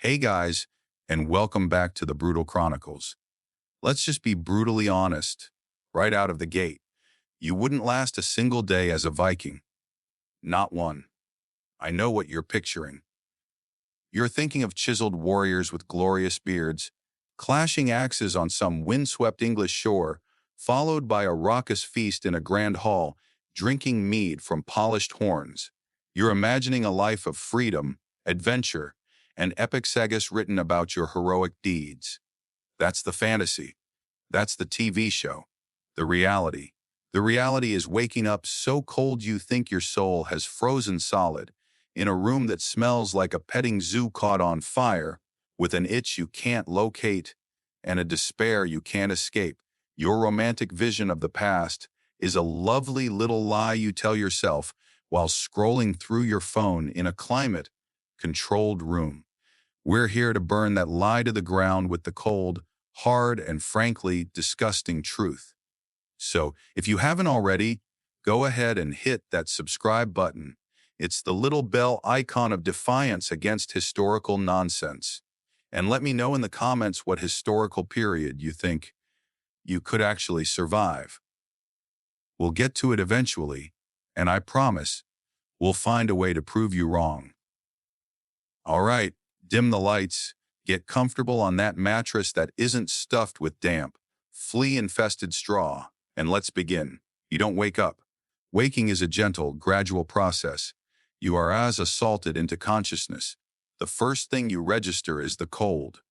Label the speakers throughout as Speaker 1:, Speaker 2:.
Speaker 1: Hey guys, and welcome back to the Brutal Chronicles. Let's just be brutally honest, right out of the gate. You wouldn't last a single day as a Viking. Not one. I know what you're picturing. You're thinking of chiseled warriors with glorious beards, clashing axes on some windswept English shore, followed by a raucous feast in a grand hall, drinking mead from polished horns. You're imagining a life of freedom, adventure, and epic sagas written about your heroic deeds. That's the fantasy. That's the TV show. The reality. The reality is waking up so cold you think your soul has frozen solid, in a room that smells like a petting zoo caught on fire, with an itch you can't locate and a despair you can't escape. Your romantic vision of the past is a lovely little lie you tell yourself while scrolling through your phone in a climate-controlled room. We're here to burn that lie to the ground with the cold, hard, and frankly disgusting truth. So, if you haven't already, go ahead and hit that subscribe button. It's the little bell icon of defiance against historical nonsense. And let me know in the comments what historical period you think you could actually survive. We'll get to it eventually, and I promise, we'll find a way to prove you wrong. All right, dim the lights, get comfortable on that mattress that isn't stuffed with damp, flea-infested straw, and let's begin. You don't wake up. Waking is a gentle, gradual process. You are as assaulted into consciousness. The first thing you register is the cold.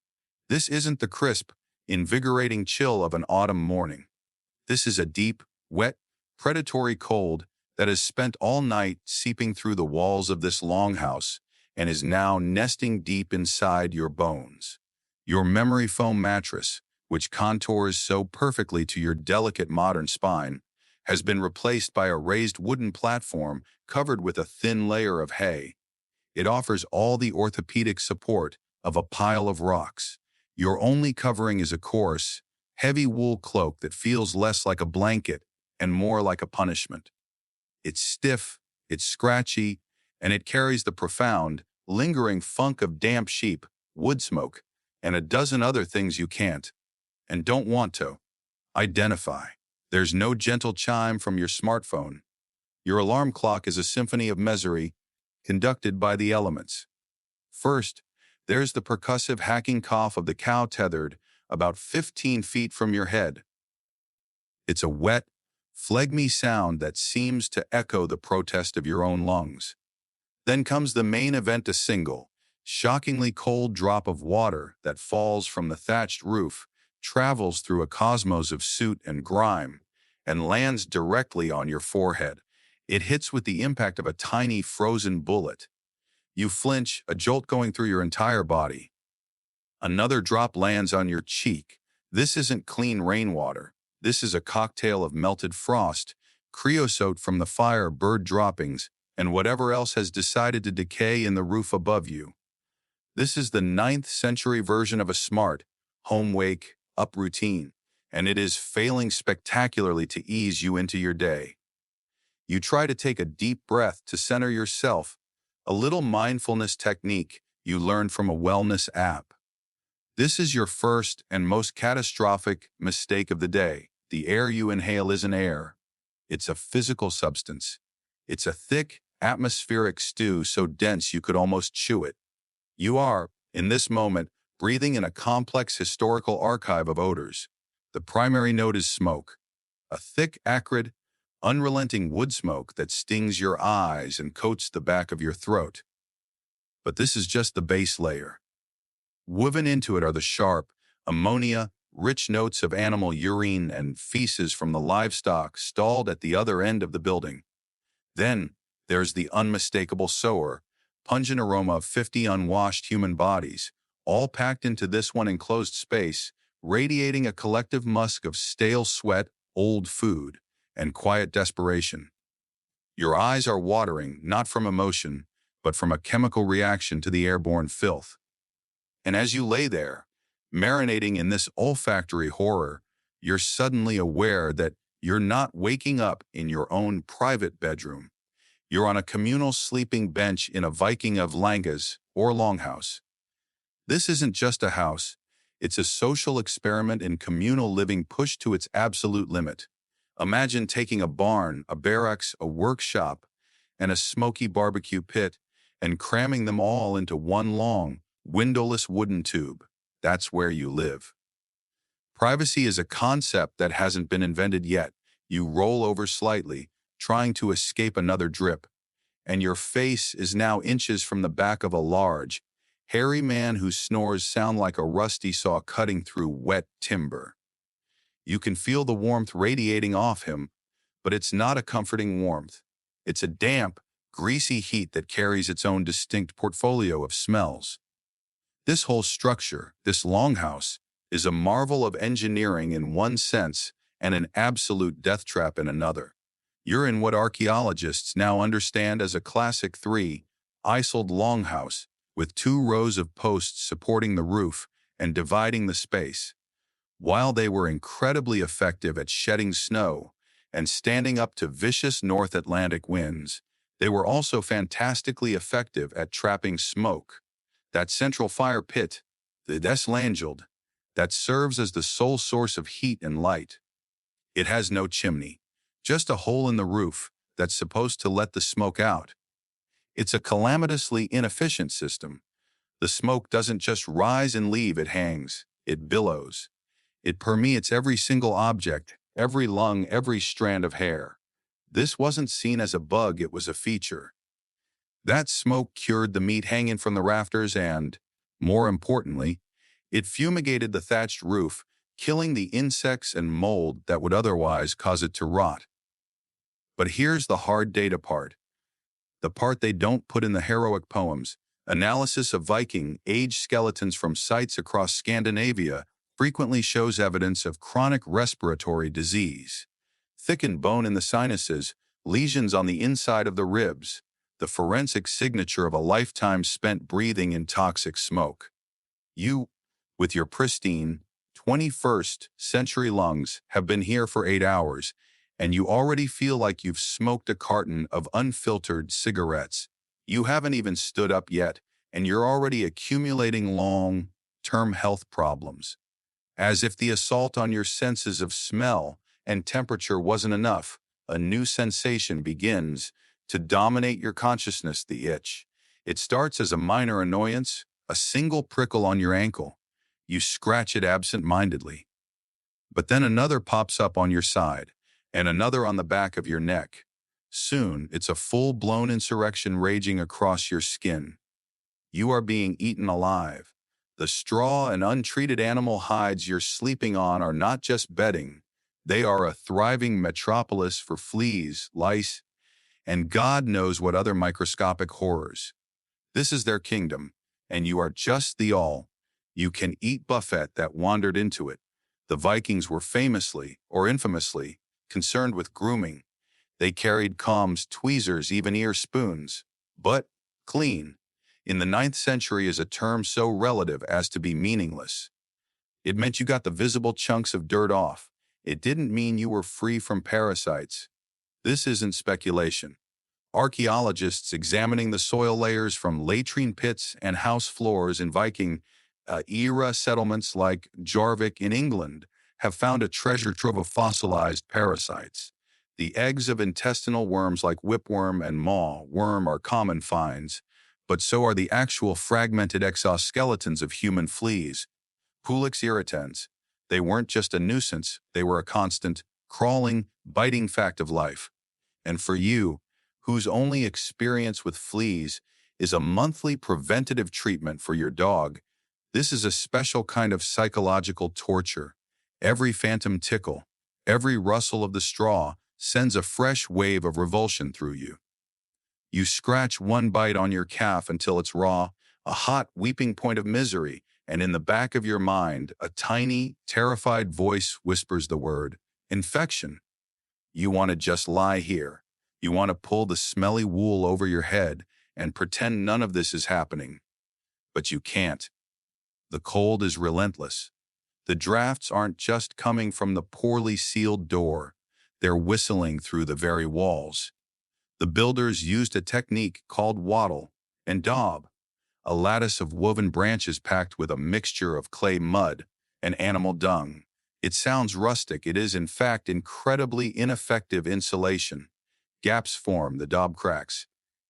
Speaker 1: This isn't the crisp, invigorating chill of an autumn morning. This is a deep, wet, predatory cold that has spent all night seeping through the walls of this longhouse and is now nesting deep inside your bones. Your memory foam mattress, which contours so perfectly to your delicate modern spine, has been replaced by a raised wooden platform covered with a thin layer of hay. It offers all the orthopedic support of a pile of rocks. Your only covering is a coarse, heavy wool cloak that feels less like a blanket and more like a punishment. It's stiff, it's scratchy, and it carries the profound, lingering funk of damp sheep, wood smoke, and a dozen other things you can't, and don't want to, identify. There's no gentle chime from your smartphone. Your alarm clock is a symphony of misery, conducted by the elements. First, there's the percussive hacking cough of the cow tethered about 15 feet from your head. It's a wet, phlegmy sound that seems to echo the protest of your own lungs. Then comes the main event, a single, shockingly cold drop of water that falls from the thatched roof, travels through a cosmos of soot and grime, and lands directly on your forehead. It hits with the impact of a tiny frozen bullet. You flinch, a jolt going through your entire body. Another drop lands on your cheek. This isn't clean rainwater. This is a cocktail of melted frost, creosote from the fire, bird droppings, and whatever else has decided to decay in the roof above you. This is the 9th century version of a smart, home wake, up routine, and it is failing spectacularly to ease you into your day. You try to take a deep breath to center yourself, a little mindfulness technique you learned from a wellness app. This is your first and most catastrophic mistake of the day. The air you inhale isn't air. It's a physical substance. It's a thick, atmospheric stew so dense you could almost chew it. You are, in this moment, breathing in a complex historical archive of odors. The primary note is smoke, a thick, acrid, unrelenting wood smoke that stings your eyes and coats the back of your throat. But this is just the base layer. Woven into it are the sharp, ammonia-rich notes of animal urine and feces from the livestock stalled at the other end of the building. Then, there's the unmistakable sour, pungent aroma of 50 unwashed human bodies, all packed into this one enclosed space, radiating a collective musk of stale sweat, old food, and quiet desperation. Your eyes are watering, not from emotion, but from a chemical reaction to the airborne filth. And as you lay there, marinating in this olfactory horror, you're suddenly aware that you're not waking up in your own private bedroom. You're on a communal sleeping bench in a Viking of Langas or Longhouse. This isn't just a house. It's a social experiment in communal living pushed to its absolute limit. Imagine taking a barn, a barracks, a workshop, and a smoky barbecue pit and cramming them all into one long, windowless wooden tube. That's where you live. Privacy is a concept that hasn't been invented yet. You roll over slightly, trying to escape another drip, and your face is now inches from the back of a large, hairy man whose snores sound like a rusty saw cutting through wet timber. You can feel the warmth radiating off him, but it's not a comforting warmth. It's a damp, greasy heat that carries its own distinct portfolio of smells. This whole structure, this longhouse, is a marvel of engineering in one sense and an absolute death trap in another. You're in what archaeologists now understand as a classic 3-aisled longhouse, with 2 rows of posts supporting the roof and dividing the space. While they were incredibly effective at shedding snow and standing up to vicious North Atlantic winds, they were also fantastically effective at trapping smoke. That central fire pit, the dismantle, that serves as the sole source of heat and light. It has no chimney, just a hole in the roof that's supposed to let the smoke out. It's a calamitously inefficient system. The smoke doesn't just rise and leave, it hangs, it billows. It permeates every single object, every lung, every strand of hair. This wasn't seen as a bug, it was a feature. That smoke cured the meat hanging from the rafters and, more importantly, it fumigated the thatched roof, killing the insects and mold that would otherwise cause it to rot. But here's the hard data part. The part they don't put in the heroic poems. Analysis of Viking Age skeletons from sites across Scandinavia frequently shows evidence of chronic respiratory disease. Thickened bone in the sinuses, lesions on the inside of the ribs, the forensic signature of a lifetime spent breathing in toxic smoke. You, with your pristine, 21st century lungs, have been here for 8 hours, and you already feel like you've smoked a carton of unfiltered cigarettes. You haven't even stood up yet, and you're already accumulating long-term health problems. As if the assault on your senses of smell and temperature wasn't enough, a new sensation begins to dominate your consciousness, the itch. It starts as a minor annoyance, a single prickle on your ankle. You scratch it absent-mindedly. But then another pops up on your side, and another on the back of your neck. Soon, it's a full-blown insurrection raging across your skin. You are being eaten alive. The straw and untreated animal hides you're sleeping on are not just bedding. They are a thriving metropolis for fleas, lice, and God knows what other microscopic horrors. This is their kingdom, and you are just the all-you-can-eat buffet that wandered into it. The Vikings were famously, or infamously, concerned with grooming. They carried combs, tweezers, even ear spoons. But clean, in the 9th century, is a term so relative as to be meaningless. It meant you got the visible chunks of dirt off. It didn't mean you were free from parasites. This isn't speculation. Archaeologists examining the soil layers from latrine pits and house floors in Viking era settlements like Jorvik in England have found a treasure trove of fossilized parasites. The eggs of intestinal worms like whipworm and maw worm are common finds, but so are the actual fragmented exoskeletons of human fleas, Pulix irritans. They weren't just a nuisance, they were a constant, crawling, biting fact of life. And for you, whose only experience with fleas is a monthly preventative treatment for your dog, this is a special kind of psychological torture. Every phantom tickle, every rustle of the straw sends a fresh wave of revulsion through you. You scratch one bite on your calf until it's raw, a hot, weeping point of misery, and in the back of your mind, a tiny, terrified voice whispers the word, infection. You want to just lie here. You want to pull the smelly wool over your head and pretend none of this is happening. But you can't. The cold is relentless. The drafts aren't just coming from the poorly sealed door. They're whistling through the very walls. The builders used a technique called wattle and daub, a lattice of woven branches packed with a mixture of clay mud and animal dung. It sounds rustic. It is, in fact, incredibly ineffective insulation. Gaps form, the daub cracks,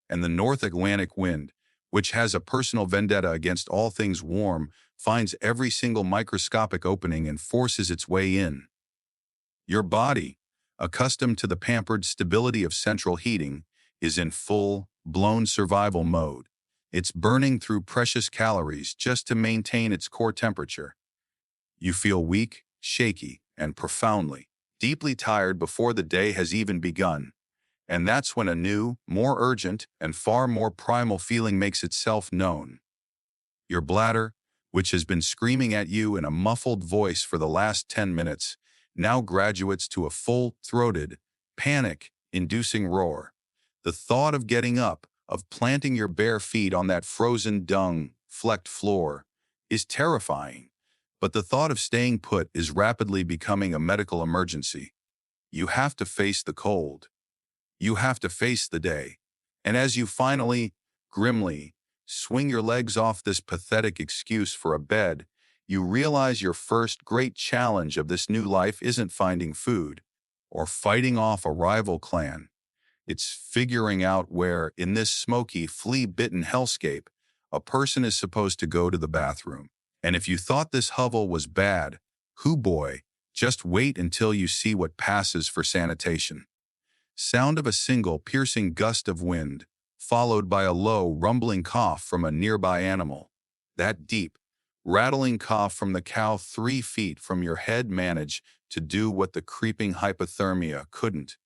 Speaker 1: and the North Atlantic wind, which has a personal vendetta against all things warm, finds every single microscopic opening and forces its way in. Your body, accustomed to the pampered stability of central heating, is in full-blown survival mode. It's burning through precious calories just to maintain its core temperature. You feel weak, shaky, and profoundly, deeply tired before the day has even begun. And that's when a new, more urgent, and far more primal feeling makes itself known. Your bladder, which has been screaming at you in a muffled voice for the last 10 minutes, now graduates to a full-throated, panic-inducing roar. The thought of getting up, of planting your bare feet on that frozen dung-flecked floor, is terrifying. But the thought of staying put is rapidly becoming a medical emergency. You have to face the cold. You have to face the day. And as you finally, grimly, swing your legs off this pathetic excuse for a bed, you realize your first great challenge of this new life isn't finding food or fighting off a rival clan. It's figuring out where, in this smoky, flea-bitten hellscape, a person is supposed to go to the bathroom. And if you thought this hovel was bad, hoo boy, just wait until you see what passes for sanitation. Sound of a single piercing gust of wind, followed by a low, rumbling cough from a nearby animal. That deep, rattling cough from the cow 3 feet from your head managed to do what the creeping hypothermia couldn't.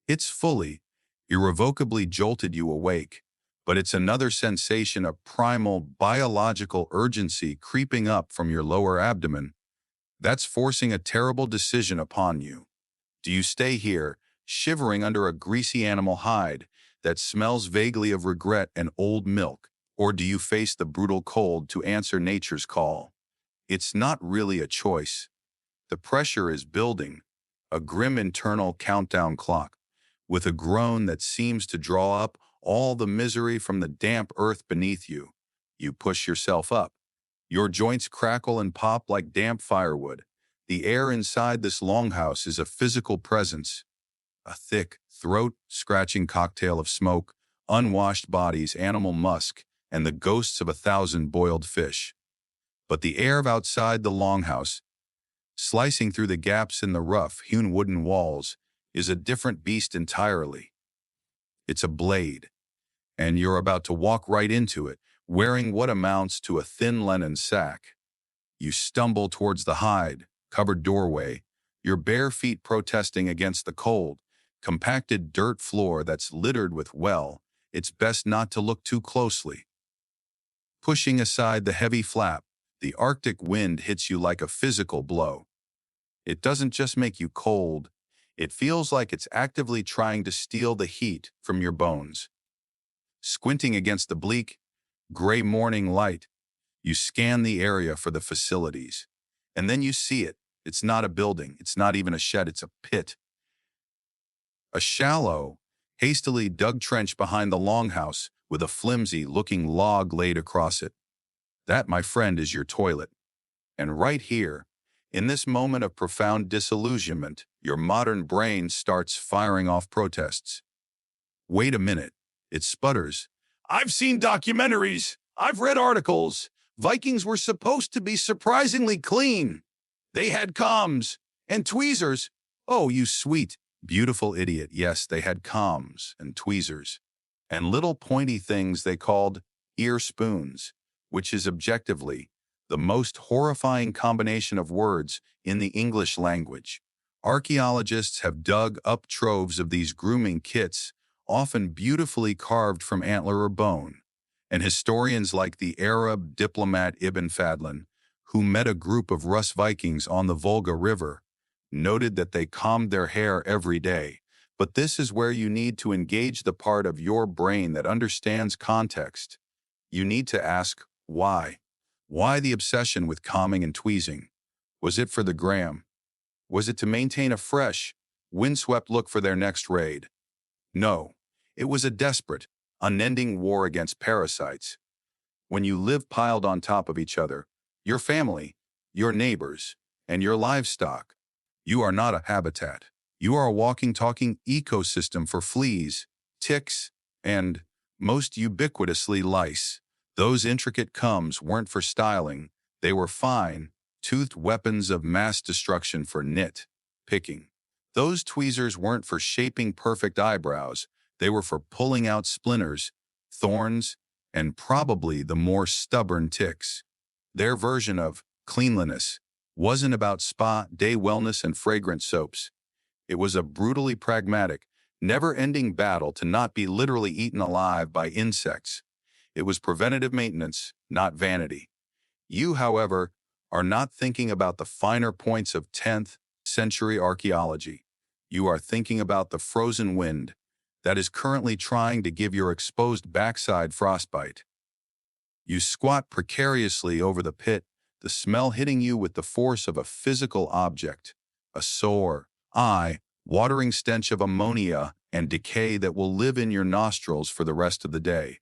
Speaker 1: It's fully, irrevocably jolted you awake, but it's another sensation of primal, biological urgency creeping up from your lower abdomen. That's forcing a terrible decision upon you. Do you stay here, shivering under a greasy animal hide that smells vaguely of regret and old milk, or do you face the brutal cold to answer nature's call? It's not really a choice. The pressure is building, a grim internal countdown clock, with a groan that seems to draw up all the misery from the damp earth beneath you. You push yourself up. Your joints crackle and pop like damp firewood. The air inside this longhouse is a physical presence, a thick, throat-scratching cocktail of smoke, unwashed bodies, animal musk, and the ghosts of 1,000 boiled fish. But the air outside the longhouse, slicing through the gaps in the rough-hewn wooden walls, is a different beast entirely. It's a blade, and you're about to walk right into it, wearing what amounts to a thin linen sack. You stumble towards the hide-covered doorway, your bare feet protesting against the cold, compacted dirt floor that's littered with, well, it's best not to look too closely. Pushing aside the heavy flap, the Arctic wind hits you like a physical blow. It doesn't just make you cold, it feels like it's actively trying to steal the heat from your bones. Squinting against the bleak, gray morning light, you scan the area for the facilities. And then you see it. It's not a building, it's not even a shed, it's a pit. A shallow, hastily dug trench behind the longhouse with a flimsy-looking log laid across it. That, my friend, is your toilet. And right here, in this moment of profound disillusionment, your modern brain starts firing off protests. Wait a minute, it sputters. I've seen documentaries. I've read articles. Vikings were supposed to be surprisingly clean. They had combs and tweezers. Oh, you sweet, beautiful idiot. Yes, they had combs and tweezers and little pointy things they called ear spoons, which is objectively the most horrifying combination of words in the English language. Archaeologists have dug up troves of these grooming kits, often beautifully carved from antler or bone, and historians like the Arab diplomat Ibn Fadlan, who met a group of Rus Vikings on the Volga River, noted that they combed their hair every day. But this is where you need to engage the part of your brain that understands context. You need to ask, why? Why the obsession with combing and tweezing? Was it for the gram? Was it to maintain a fresh, windswept look for their next raid? No, it was a desperate, unending war against parasites. When you live piled on top of each other, your family, your neighbors, and your livestock, you are not a habitat. You are a walking, talking ecosystem for fleas, ticks, and, most ubiquitously, lice. Those intricate combs weren't for styling. They were fine, toothed weapons of mass destruction for picking. Those tweezers weren't for shaping perfect eyebrows. They were for pulling out splinters, thorns, and probably the more stubborn ticks. Their version of cleanliness wasn't about spa, day wellness, and fragrant soaps. It was a brutally pragmatic, never-ending battle to not be literally eaten alive by insects. It was preventative maintenance, not vanity. You, however, are not thinking about the finer points of 10th century archaeology. You are thinking about the frozen wind that is currently trying to give your exposed backside frostbite. You squat precariously over the pit, the smell hitting you with the force of a physical object, a sore, eye-watering stench of ammonia and decay that will live in your nostrils for the rest of the day.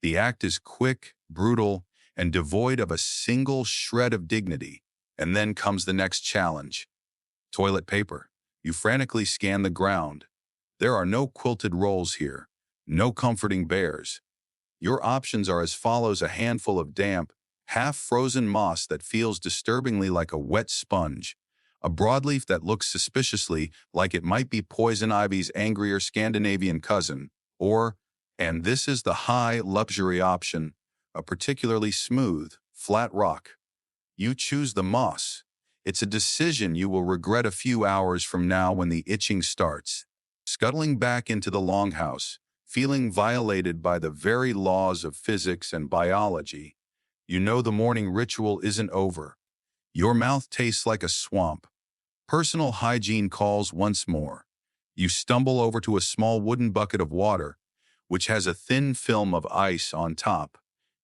Speaker 1: The act is quick, brutal, and devoid of a single shred of dignity. And then comes the next challenge. Toilet paper. You frantically scan the ground. There are no quilted rolls here, no comforting bears. Your options are as follows: a handful of damp, half-frozen moss that feels disturbingly like a wet sponge, a broadleaf that looks suspiciously like it might be poison ivy's angrier Scandinavian cousin, or, and this is the high luxury option, a particularly smooth, flat rock. You choose the moss. It's a decision you will regret a few hours from now when the itching starts. Scuttling back into the Longhouse, feeling violated by the very laws of physics and biology, you know the morning ritual isn't over. Your mouth tastes like a swamp. Personal hygiene calls once more. You stumble over to a small wooden bucket of water, which has a thin film of ice on top.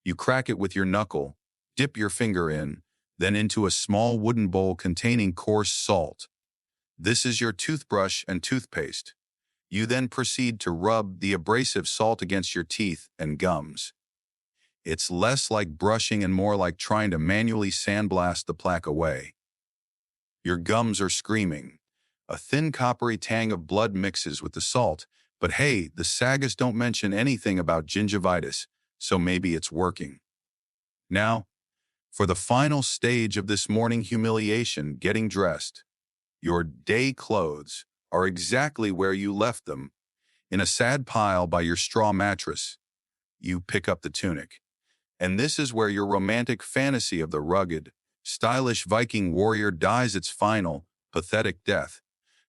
Speaker 1: You crack it with your knuckle, dip your finger in, then into a small wooden bowl containing coarse salt. This is your toothbrush and toothpaste. You then proceed to rub the abrasive salt against your teeth and gums. It's less like brushing and more like trying to manually sandblast the plaque away. Your gums are screaming. A thin coppery tang of blood mixes with the salt, but hey, the sagas don't mention anything about gingivitis, so maybe it's working. Now, for the final stage of this morning humiliation, getting dressed. Your day clothes are exactly where you left them, in a sad pile by your straw mattress. You pick up the tunic. And this is where your romantic fantasy of the rugged, stylish Viking warrior dies its final, pathetic death,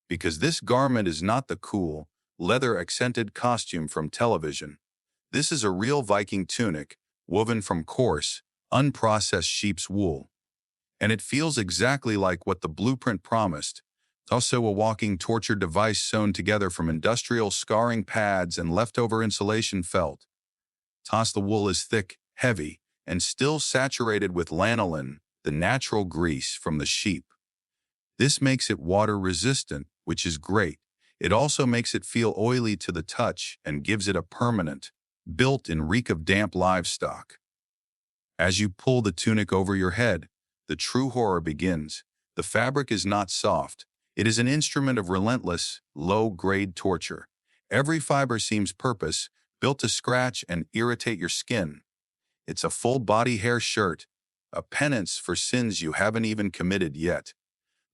Speaker 1: because this garment is not the cool, leather-accented costume from television. This is a real Viking tunic, woven from coarse, unprocessed sheep's wool. And it feels exactly like what the blueprint promised. It's also a walking torture device sewn together from industrial scarring pads and leftover insulation felt. The wool is thick, heavy, and still saturated with lanolin, the natural grease from the sheep. This makes it water-resistant, which is great. It also makes it feel oily to the touch and gives it a permanent, built-in reek of damp livestock. As you pull the tunic over your head, the true horror begins. The fabric is not soft. It is an instrument of relentless, low-grade torture. Every fiber seems purpose, built to scratch and irritate your skin. It's a full-body hair shirt, a penance for sins you haven't even committed yet.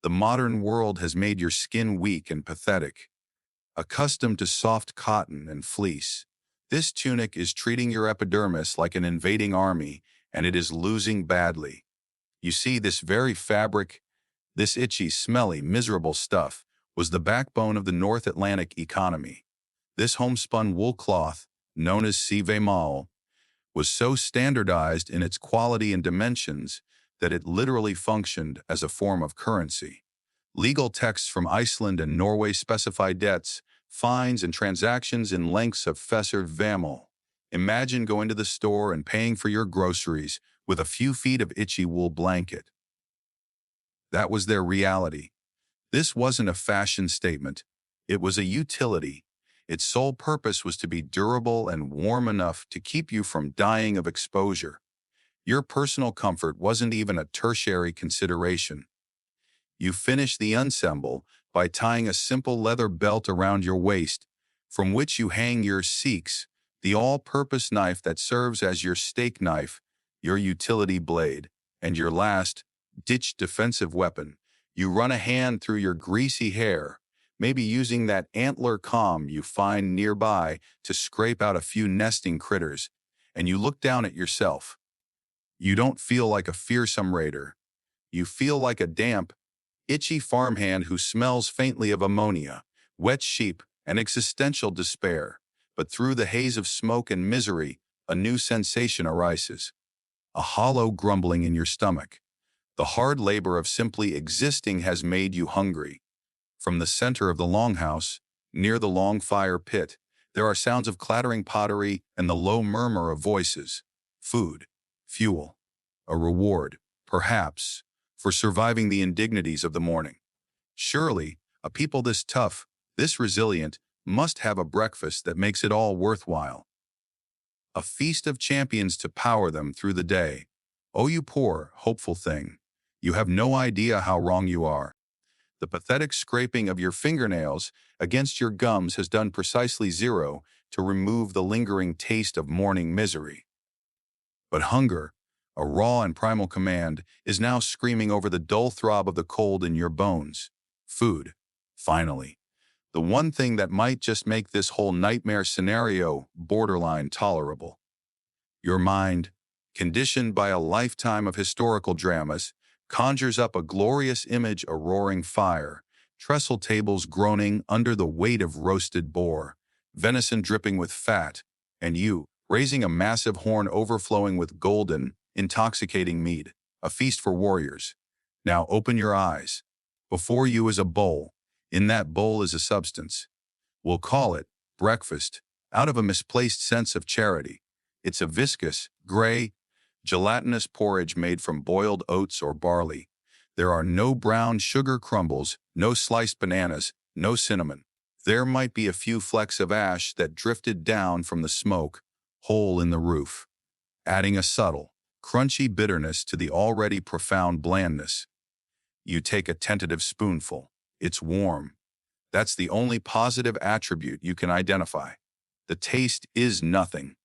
Speaker 1: The modern world has made your skin weak and pathetic. Accustomed to soft cotton and fleece, this tunic is treating your epidermis like an invading army, and it is losing badly. You see, this very fabric, this itchy, smelly, miserable stuff, was the backbone of the North Atlantic economy. This homespun wool cloth, known as mal, was so standardized in its quality and dimensions that it literally functioned as a form of currency. Legal texts from Iceland and Norway specify debts, fines, and transactions in lengths of vammal. Imagine going to the store and paying for your groceries with a few feet of itchy wool blanket. That was their reality. This wasn't a fashion statement. It was a utility. Its sole purpose was to be durable and warm enough to keep you from dying of exposure. Your personal comfort wasn't even a tertiary consideration. You finish the ensemble by tying a simple leather belt around your waist, from which you hang your seeks, the all-purpose knife that serves as your steak knife, your utility blade, and your last, ditch defensive weapon. You run a hand through your greasy hair, maybe using that antler comb you find nearby to scrape out a few nesting critters, and you look down at yourself. You don't feel like a fearsome raider. You feel like a damp, itchy farmhand who smells faintly of ammonia, wet sheep, and existential despair. But through the haze of smoke and misery, a new sensation arises. A hollow grumbling in your stomach. The hard labor of simply existing has made you hungry. From the center of the Longhouse, near the long fire pit, there are sounds of clattering pottery and the low murmur of voices. Food, fuel, a reward, perhaps, for surviving the indignities of the morning. Surely, a people this tough, this resilient, must have a breakfast that makes it all worthwhile. A feast of champions to power them through the day. Oh, you poor, hopeful thing. You have no idea how wrong you are. The pathetic scraping of your fingernails against your gums has done precisely zero to remove the lingering taste of morning misery. But hunger, a raw and primal command, is now screaming over the dull throb of the cold in your bones. Food, finally. The one thing that might just make this whole nightmare scenario borderline tolerable. Your mind, conditioned by a lifetime of historical dramas, conjures up a glorious image, a roaring fire, trestle tables groaning under the weight of roasted boar, venison dripping with fat, and you, raising a massive horn overflowing with golden, intoxicating mead, a feast for warriors. Now open your eyes. Before you is a bowl. In that bowl is a substance. We'll call it breakfast, out of a misplaced sense of charity. It's a viscous, gray, gelatinous porridge made from boiled oats or barley. There are no brown sugar crumbles, no sliced bananas, no cinnamon. There might be a few flecks of ash that drifted down from the smoke, hole in the roof, adding a subtle, crunchy bitterness to the already profound blandness. You take a tentative spoonful. It's warm. That's the only positive attribute you can identify. The taste is nothing.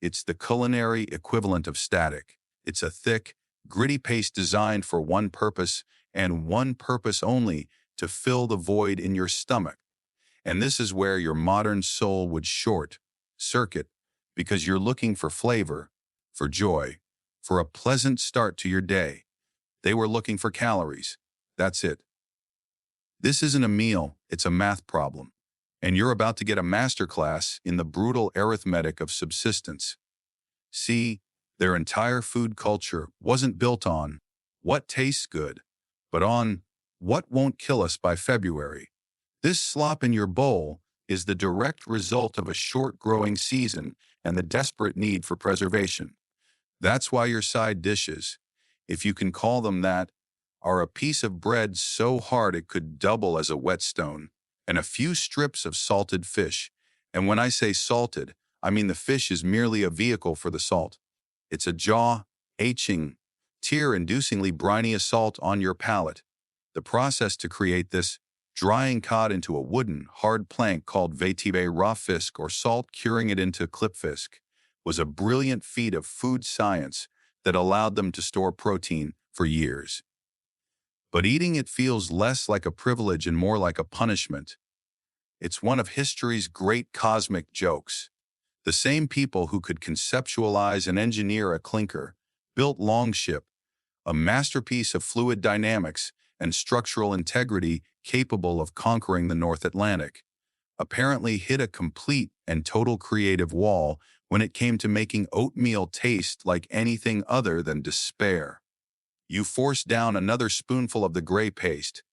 Speaker 1: It's the culinary equivalent of static. It's a thick, gritty paste designed for one purpose, and one purpose only, to fill the void in your stomach. And this is where your modern soul would short circuit, because you're looking for flavor, for joy, for a pleasant start to your day. They were looking for calories. That's it. This isn't a meal, it's a math problem. And you're about to get a masterclass in the brutal arithmetic of subsistence. See, their entire food culture wasn't built on what tastes good, but on what won't kill us by February. This slop in your bowl is the direct result of a short growing season and the desperate need for preservation. That's why your side dishes, if you can call them that, are a piece of bread so hard it could double as a whetstone, and a few strips of salted fish. And when I say salted, I mean the fish is merely a vehicle for the salt. It's a jaw-aching, tear-inducingly briny assault on your palate. The process to create this, drying cod into a wooden, hard plank called vetiver raw fisk or salt curing it into klipfisk, was a brilliant feat of food science that allowed them to store protein for years. But eating it feels less like a privilege and more like a punishment. It's one of history's great cosmic jokes. The same people who could conceptualize and engineer a clinker built Longship, a masterpiece of fluid dynamics and structural integrity capable of conquering the North Atlantic, apparently hit a complete and total creative wall when it came to making oatmeal taste like anything other than despair. You force down another spoonful of the gray paste,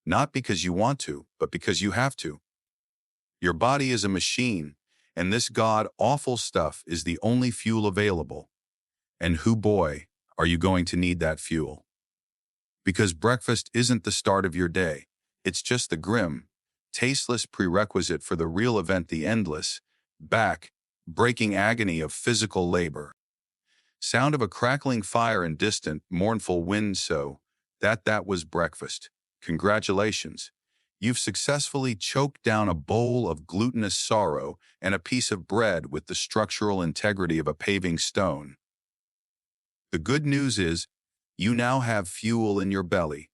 Speaker 1: not because you want to, but because you have to. Your body is a machine, and this god-awful stuff is the only fuel available. And who boy, are you going to need that fuel? Because breakfast isn't the start of your day. It's just the grim, tasteless prerequisite for the real event, the endless, back-breaking agony of physical labor. Sound of a crackling fire and distant, mournful wind. So that was breakfast. Congratulations. You've successfully choked down a bowl of glutinous sorrow and a piece of bread with the structural integrity of a paving stone. The good news is, you now have fuel in your belly.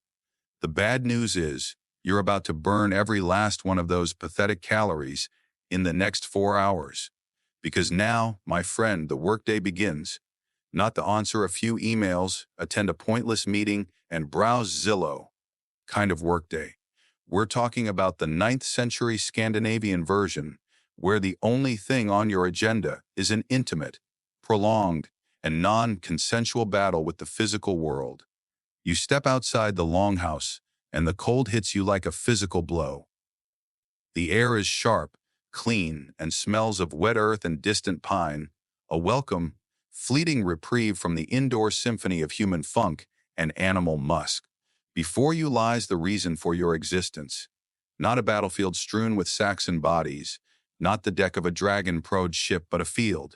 Speaker 1: The bad news is, you're about to burn every last one of those pathetic calories in the next 4 hours. Because now, my friend, the workday begins. Not to answer a few emails, attend a pointless meeting, and browse Zillow kind of workday. We're talking about the 9th century Scandinavian version, where the only thing on your agenda is an intimate, prolonged, and non-consensual battle with the physical world. You step outside the Longhouse, and the cold hits you like a physical blow. The air is sharp, clean, and smells of wet earth and distant pine, a welcome, fleeting reprieve from the indoor symphony of human funk and animal musk. Before you lies the reason for your existence. Not a battlefield strewn with Saxon bodies, not the deck of a dragon-proed ship, but a field.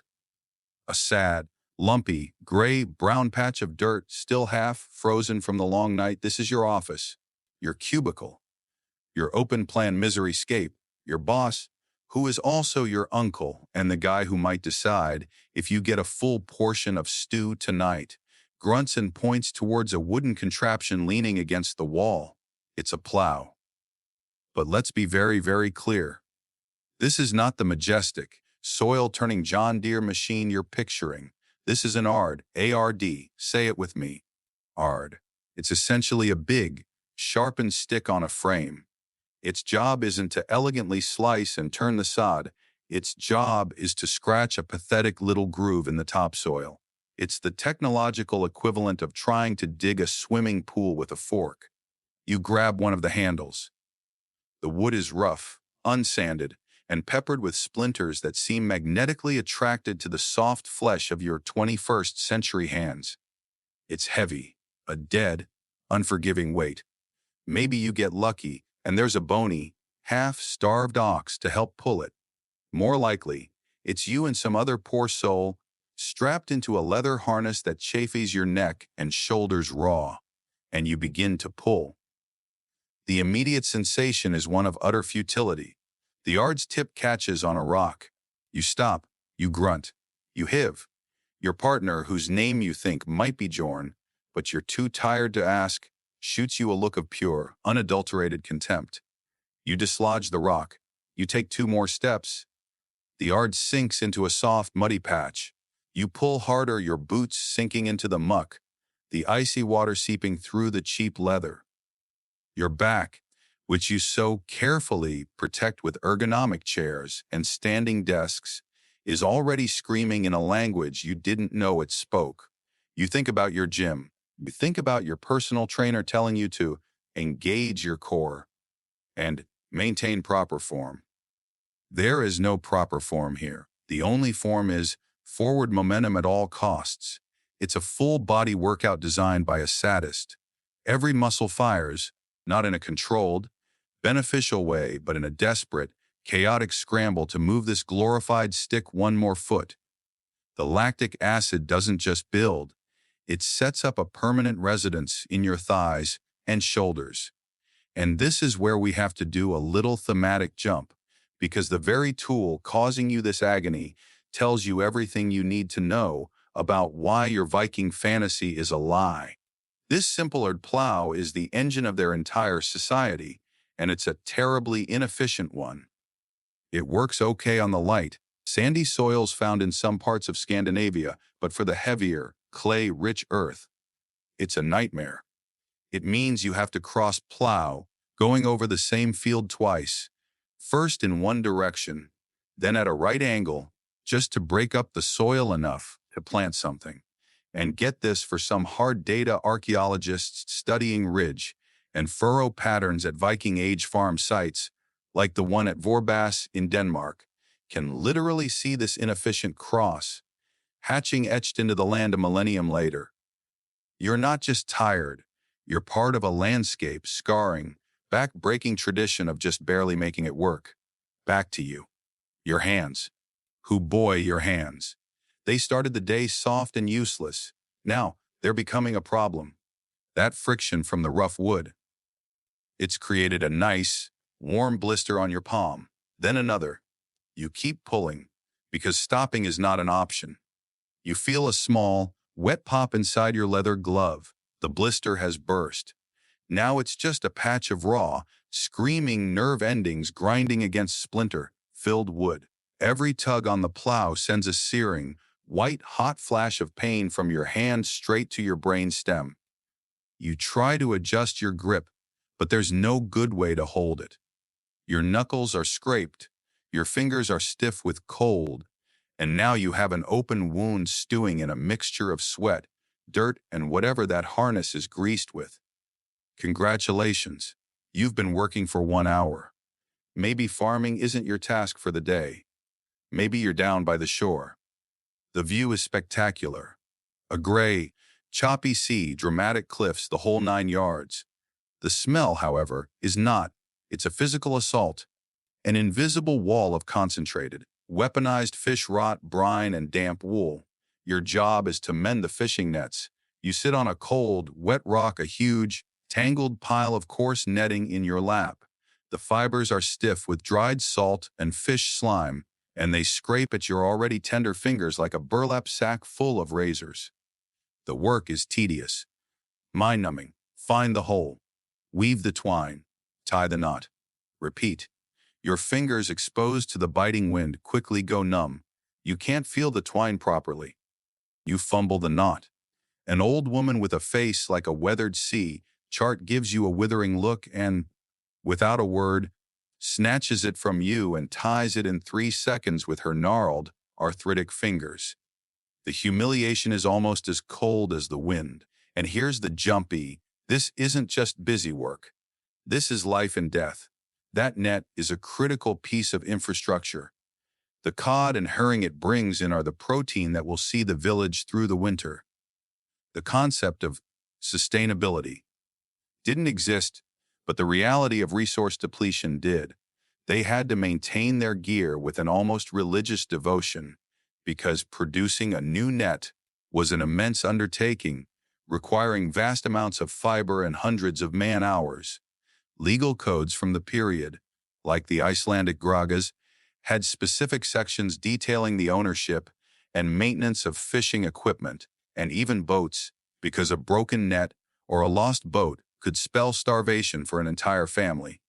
Speaker 1: A sad, lumpy, gray-brown patch of dirt, still half frozen from the long night. This is your office, your cubicle, your open-plan misery-scape, your boss, who is also your uncle and the guy who might decide if you get a full portion of stew tonight. Grunts and points towards a wooden contraption leaning against the wall. It's a plow. But let's be very, very clear. This is not the majestic, soil-turning John Deere machine you're picturing. This is an ARD, A-R-D, say it with me, ARD. It's essentially a big, sharpened stick on a frame. Its job isn't to elegantly slice and turn the sod. Its job is to scratch a pathetic little groove in the topsoil. It's the technological equivalent of trying to dig a swimming pool with a fork. You grab one of the handles. The wood is rough, unsanded, and peppered with splinters that seem magnetically attracted to the soft flesh of your 21st century hands. It's heavy, a dead, unforgiving weight. Maybe you get lucky, and there's a bony, half-starved ox to help pull it. More likely, it's you and some other poor soul strapped into a leather harness that chafes your neck and shoulders raw, and you begin to pull. The immediate sensation is one of utter futility. The yard's tip catches on a rock. You stop, you grunt, you hiv. Your partner, whose name you think might be Jorn, but you're too tired to ask, shoots you a look of pure, unadulterated contempt. You dislodge the rock. You take 2 more steps. The yard sinks into a soft, muddy patch. You pull harder, your boots sinking into the muck, the icy water seeping through the cheap leather. Your back, which you so carefully protect with ergonomic chairs and standing desks, is already screaming in a language you didn't know it spoke. You think about your gym. You think about your personal trainer telling you to engage your core and maintain proper form. There is no proper form here. The only form is forward momentum at all costs. It's a full-body workout designed by a sadist. Every muscle fires, not in a controlled, beneficial way, but in a desperate, chaotic scramble to move this glorified stick 1 more foot. The lactic acid doesn't just build, it sets up a permanent residence in your thighs and shoulders. And this is where we have to do a little thematic jump, because the very tool causing you this agony tells you everything you need to know about why your Viking fantasy is a lie. This simple plow is the engine of their entire society, and it's a terribly inefficient one. It works okay on the light, sandy soils found in some parts of Scandinavia, but for the heavier, clay-rich earth, it's a nightmare. It means you have to cross-plow, going over the same field twice, first in one direction, then at a right angle, just to break up the soil enough to plant something. And get this, for some hard data archaeologists studying ridge and furrow patterns at Viking Age farm sites, like the one at Vorbasse in Denmark, can literally see this inefficient cross, hatching etched into the land a millennium later. You're not just tired, you're part of a landscape scarring, back-breaking tradition of just barely making it work. Back to you. Your hands. Your hands. They started the day soft and useless. Now, they're becoming a problem. That friction from the rough wood. It's created a nice, warm blister on your palm, then another. You keep pulling, because stopping is not an option. You feel a small, wet pop inside your leather glove. The blister has burst. Now it's just a patch of raw, screaming nerve endings grinding against splinter-filled wood. Every tug on the plow sends a searing, white-hot flash of pain from your hand straight to your brain stem. You try to adjust your grip, but there's no good way to hold it. Your knuckles are scraped, your fingers are stiff with cold, and now you have an open wound stewing in a mixture of sweat, dirt, and whatever that harness is greased with. Congratulations, you've been working for 1 hour. Maybe farming isn't your task for the day. Maybe you're down by the shore. The view is spectacular. A gray, choppy sea, dramatic cliffs, the whole 9 yards. The smell, however, is not. It's a physical assault. An invisible wall of concentrated, weaponized fish rot, brine, and damp wool. Your job is to mend the fishing nets. You sit on a cold, wet rock, a huge, tangled pile of coarse netting in your lap. The fibers are stiff with dried salt and fish slime, and they scrape at your already tender fingers like a burlap sack full of razors. The work is tedious, mind-numbing. Find the hole, weave the twine, tie the knot. Repeat. Your fingers, exposed to the biting wind, quickly go numb. You can't feel the twine properly. You fumble the knot. An old woman with a face like a weathered sea chart gives you a withering look and, without a word, snatches it from you and ties it in 3 seconds with her gnarled, arthritic fingers. The humiliation is almost as cold as the wind. And here's the jumpy, this isn't just busy work. This is life and death. That net is a critical piece of infrastructure. The cod and herring it brings in are the protein that will see the village through the winter. The concept of sustainability didn't exist, but the reality of resource depletion did. They had to maintain their gear with an almost religious devotion, because producing a new net was an immense undertaking, requiring vast amounts of fiber and hundreds of man-hours. Legal codes from the period, like the Icelandic gragas, had specific sections detailing the ownership and maintenance of fishing equipment, and even boats, because a broken net or a lost boat could spell starvation for an entire family.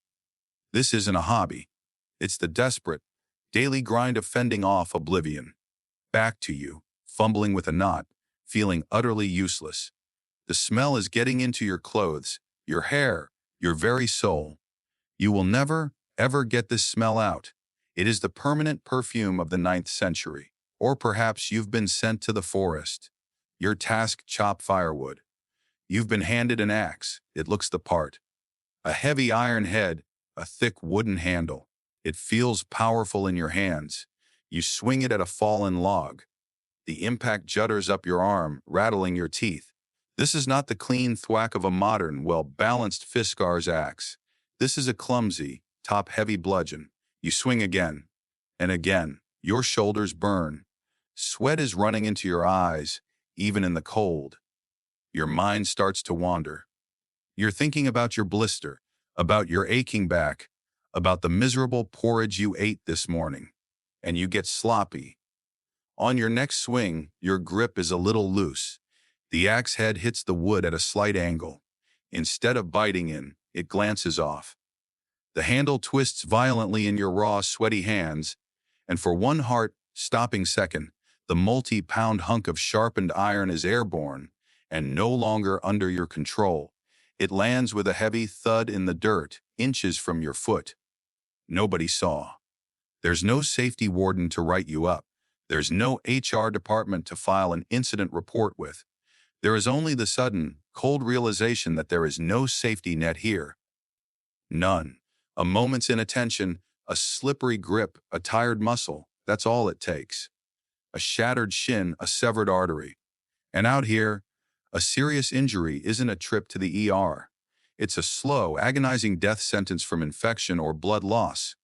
Speaker 1: This isn't a hobby. It's the desperate, daily grind of fending off oblivion. Back to you, fumbling with a knot, feeling utterly useless. The smell is getting into your clothes, your hair, your very soul. You will never, ever get this smell out. It is the permanent perfume of the 9th century. Or perhaps you've been sent to the forest. Your task: chop firewood. You've been handed an axe. It looks the part. A heavy iron head, a thick wooden handle. It feels powerful in your hands. You swing it at a fallen log. The impact judders up your arm, rattling your teeth. This is not the clean thwack of a modern, well-balanced Fiskar's axe. This is a clumsy, top-heavy bludgeon. You swing again, and again. Your shoulders burn. Sweat is running into your eyes, even in the cold. Your mind starts to wander. You're thinking about your blister, about your aching back, about the miserable porridge you ate this morning, and you get sloppy. On your next swing, your grip is a little loose. The axe head hits the wood at a slight angle. Instead of biting in, it glances off. The handle twists violently in your raw, sweaty hands, and for one heart-stopping second, the multi-pound hunk of sharpened iron is airborne and no longer under your control. It lands with a heavy thud in the dirt, inches from your foot. Nobody saw. There's no safety warden to write you up. There's no HR department to file an incident report with. There is only the sudden, cold realization that there is no safety net here. None. A moment's inattention, a slippery grip, a tired muscle. That's all it takes. A shattered shin, a severed artery. And out here, a serious injury isn't a trip to the ER. It's a slow, agonizing death sentence from infection or blood loss.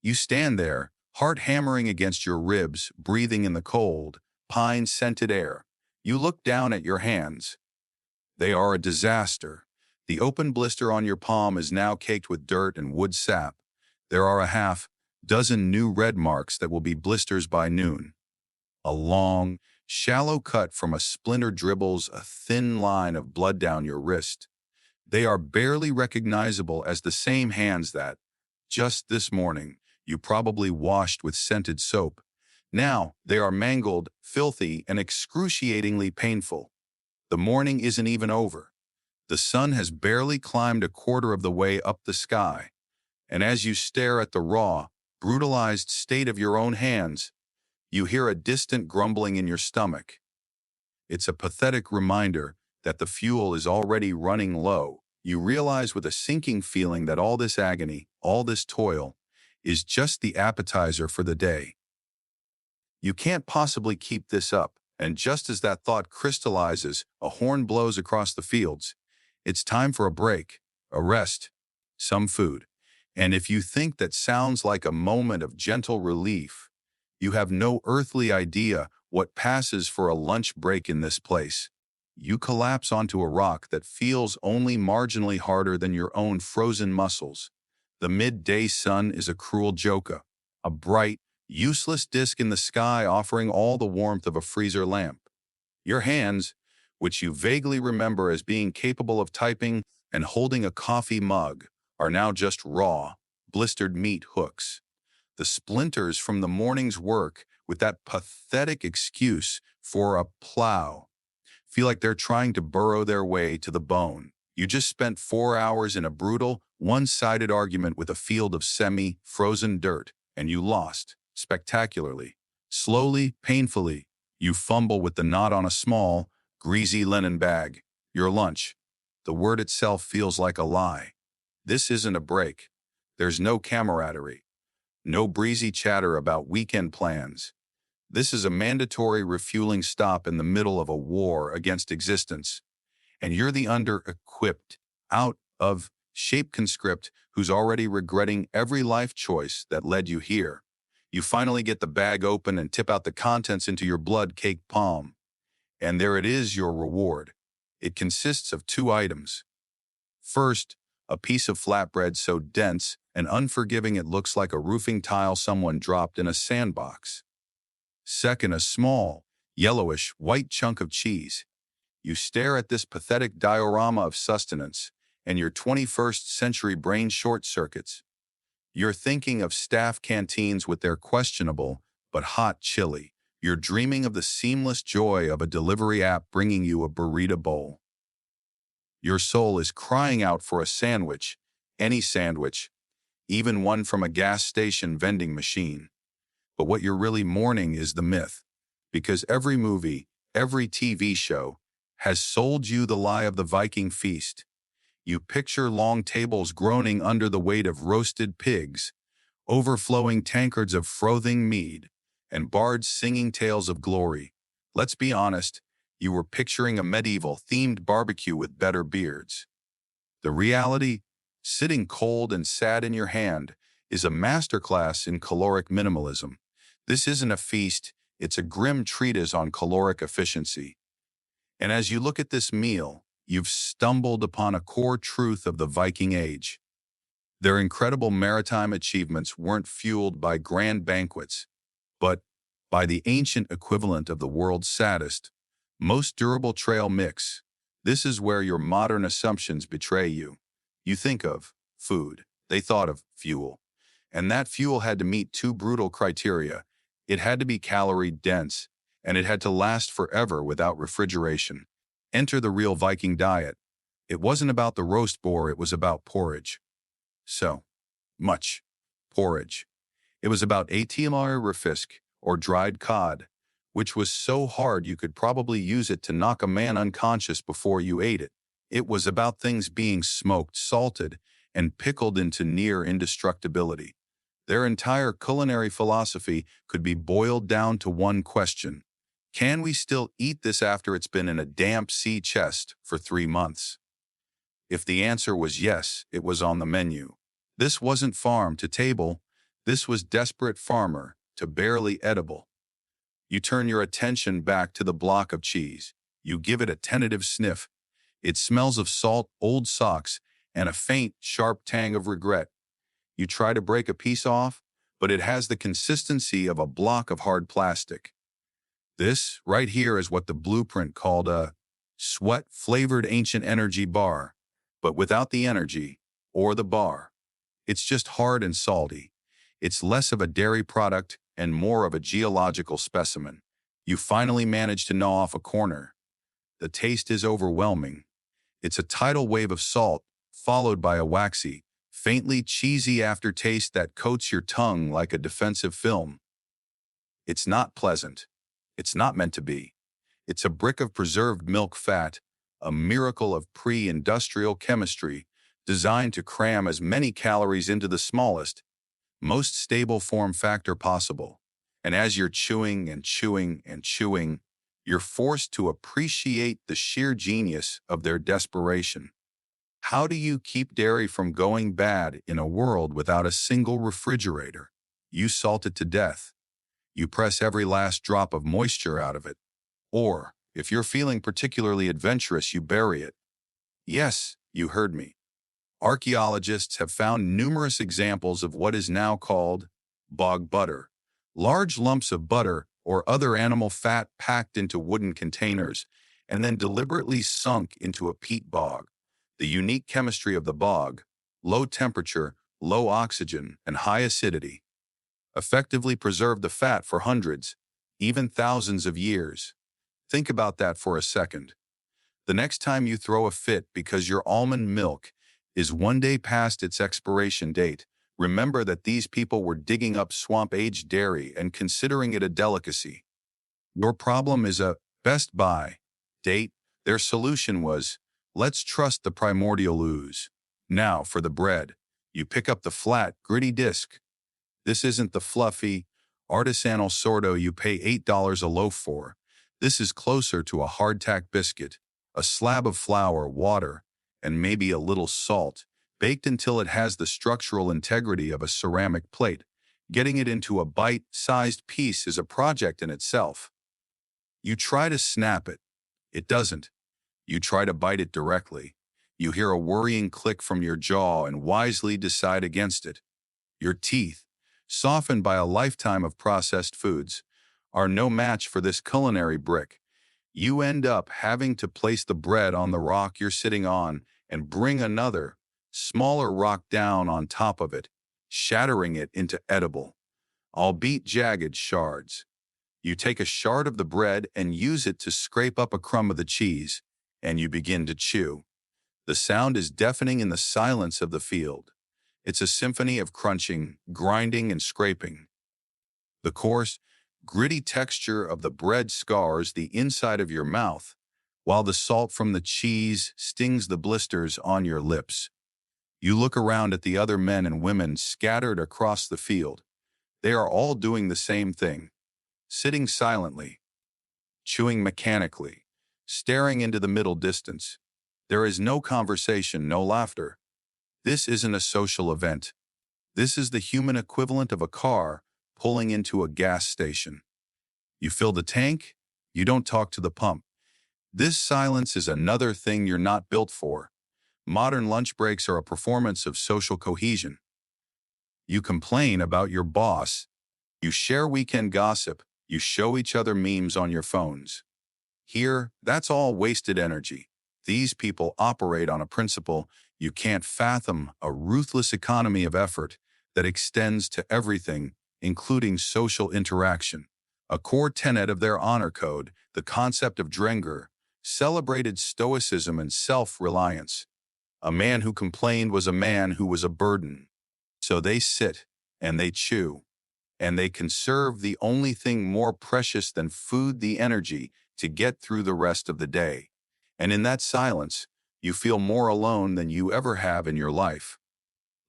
Speaker 1: You stand there, heart hammering against your ribs, breathing in the cold, pine-scented air. You look down at your hands. They are a disaster. The open blister on your palm is now caked with dirt and wood sap. There are a half-dozen new red marks that will be blisters by noon. A long, shallow cut from a splinter dribbles a thin line of blood down your wrist. They are barely recognizable as the same hands that, just this morning, you probably washed with scented soap. Now, they are mangled, filthy, and excruciatingly painful. The morning isn't even over. The sun has barely climbed a quarter of the way up the sky, and as you stare at the raw, brutalized state of your own hands, you hear a distant grumbling in your stomach. It's a pathetic reminder that the fuel is already running low. You realize with a sinking feeling that all this agony, all this toil, is just the appetizer for the day. You can't possibly keep this up, and just as that thought crystallizes, a horn blows across the fields. It's time for a break, a rest, some food. And if you think that sounds like a moment of gentle relief, you have no earthly idea what passes for a lunch break in this place. You collapse onto a rock that feels only marginally harder than your own frozen muscles. The midday sun is a cruel joker, a bright, useless disk in the sky offering all the warmth of a freezer lamp. Your hands, which you vaguely remember as being capable of typing and holding a coffee mug, are now just raw, blistered meat hooks. The splinters from the morning's work, with that pathetic excuse for a plow, feel like they're trying to burrow their way to the bone. You just spent 4 hours in a brutal, one-sided argument with a field of semi-frozen dirt, and you lost, spectacularly. Slowly, painfully, you fumble with the knot on a small, greasy linen bag. Your lunch. The word itself feels like a lie. This isn't a break. There's no camaraderie. No breezy chatter about weekend plans. This is a mandatory refueling stop in the middle of a war against existence. And you're the under-equipped, out-of-shape conscript who's already regretting every life choice that led you here. You finally get the bag open and tip out the contents into your blood-caked palm. And there it is, your reward. It consists of 2 items. First, a piece of flatbread so dense and unforgiving it looks like a roofing tile someone dropped in a sandbox. Second, a small, yellowish, white chunk of cheese. You stare at this pathetic diorama of sustenance, and your 21st century brain short-circuits. You're thinking of staff canteens with their questionable but hot chili. You're dreaming of the seamless joy of a delivery app bringing you a burrito bowl. Your soul is crying out for a sandwich, any sandwich, even one from a gas station vending machine. But what you're really mourning is the myth, because every movie, every TV show has sold you the lie of the Viking feast. You picture long tables groaning under the weight of roasted pigs, overflowing tankards of frothing mead, and bards singing tales of glory. Let's be honest, you were picturing a medieval-themed barbecue with better beards. The reality, sitting cold and sad in your hand, is a masterclass in caloric minimalism. This isn't a feast, it's a grim treatise on caloric efficiency. And as you look at this meal, you've stumbled upon a core truth of the Viking Age. Their incredible maritime achievements weren't fueled by grand banquets, but by the ancient equivalent of the world's saddest, most durable trail mix. This is where your modern assumptions betray you. You think of food. They thought of fuel. And that fuel had to meet 2 brutal criteria. It had to be calorie-dense, and it had to last forever without refrigeration. Enter the real Viking diet. It wasn't about the roast boar, it was about porridge. So, much porridge. It was about atimar refisk, or dried cod, which was so hard you could probably use it to knock a man unconscious before you ate it. It was about things being smoked, salted, and pickled into near indestructibility. Their entire culinary philosophy could be boiled down to one question. Can we still eat this after it's been in a damp sea chest for 3 months? If the answer was yes, it was on the menu. This wasn't farm to table. This was desperate farmer to barely edible. You turn your attention back to the block of cheese. You give it a tentative sniff. It smells of salt, old socks, and a faint, sharp tang of regret. You try to break a piece off, but it has the consistency of a block of hard plastic. This, right here, is what the blueprint called a sweat-flavored ancient energy bar, but without the energy or the bar. It's just hard and salty. It's less of a dairy product and more of a geological specimen. You finally manage to gnaw off a corner. The taste is overwhelming. It's a tidal wave of salt, followed by a waxy, faintly cheesy aftertaste that coats your tongue like a defensive film. It's not pleasant. It's not meant to be. It's a brick of preserved milk fat, a miracle of pre-industrial chemistry designed to cram as many calories into the smallest, most stable form factor possible. And as you're chewing and chewing and chewing, you're forced to appreciate the sheer genius of their desperation. How do you keep dairy from going bad in a world without a single refrigerator? You salt it to death. You press every last drop of moisture out of it. Or, if you're feeling particularly adventurous, you bury it. Yes, you heard me. Archaeologists have found numerous examples of what is now called bog butter, large lumps of butter or other animal fat packed into wooden containers and then deliberately sunk into a peat bog. The unique chemistry of the bog, low temperature, low oxygen, and high acidity, effectively preserve the fat for hundreds, even thousands of years. Think about that for a second. The next time you throw a fit because your almond milk is one day past its expiration date, remember that these people were digging up swamp-aged dairy and considering it a delicacy. Your problem is a best by date. Their solution was, let's trust the primordial ooze. Now, for the bread, you pick up the flat, gritty disc. This isn't the fluffy, artisanal sourdough you pay $8 a loaf for. This is closer to a hardtack biscuit, a slab of flour, water, and maybe a little salt, baked until it has the structural integrity of a ceramic plate. Getting it into a bite-sized piece is a project in itself. You try to snap it. It doesn't. You try to bite it directly. You hear a worrying click from your jaw and wisely decide against it. Your teeth, softened by a lifetime of processed foods, are no match for this culinary brick. You end up having to place the bread on the rock you're sitting on and bring another, smaller rock down on top of it, shattering it into edible, albeit jagged shards. You take a shard of the bread and use it to scrape up a crumb of the cheese, and you begin to chew. The sound is deafening in the silence of the field. It's a symphony of crunching, grinding, and scraping. The coarse, gritty texture of the bread scars the inside of your mouth, while the salt from the cheese stings the blisters on your lips. You look around at the other men and women scattered across the field. They are all doing the same thing, sitting silently, chewing mechanically, staring into the middle distance. There is no conversation, no laughter. This isn't a social event. This is the human equivalent of a car pulling into a gas station. You fill the tank, you don't talk to the pump. This silence is another thing you're not built for. Modern lunch breaks are a performance of social cohesion. You complain about your boss. You share weekend gossip. You show each other memes on your phones. Here, that's all wasted energy. These people operate on a principle you can't fathom, a ruthless economy of effort that extends to everything, including social interaction. A core tenet of their honor code, the concept of Drenger, celebrated stoicism and self-reliance. A man who complained was a man who was a burden. So they sit, and they chew, and they conserve the only thing more precious than food, the energy to get through the rest of the day. And in that silence, you feel more alone than you ever have in your life.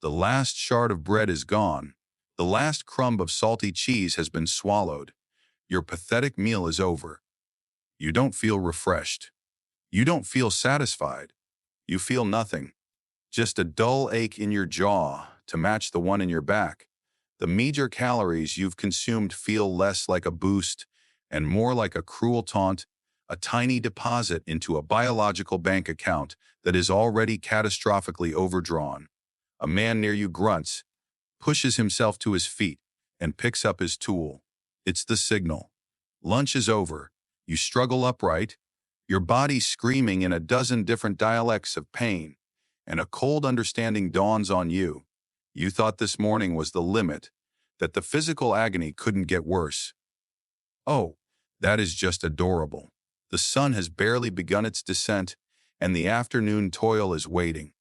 Speaker 1: The last shard of bread is gone. The last crumb of salty cheese has been swallowed. Your pathetic meal is over. You don't feel refreshed. You don't feel satisfied. You feel nothing. Just a dull ache in your jaw to match the one in your back. The meager calories you've consumed feel less like a boost and more like a cruel taunt, a tiny deposit into a biological bank account that is already catastrophically overdrawn. A man near you grunts, pushes himself to his feet, and picks up his tool. It's the signal. Lunch is over. You struggle upright, your body screaming in a dozen different dialects of pain, and a cold understanding dawns on you. You thought this morning was the limit, that the physical agony couldn't get worse. Oh, that is just adorable. The sun has barely begun its descent, and the afternoon toil is waiting.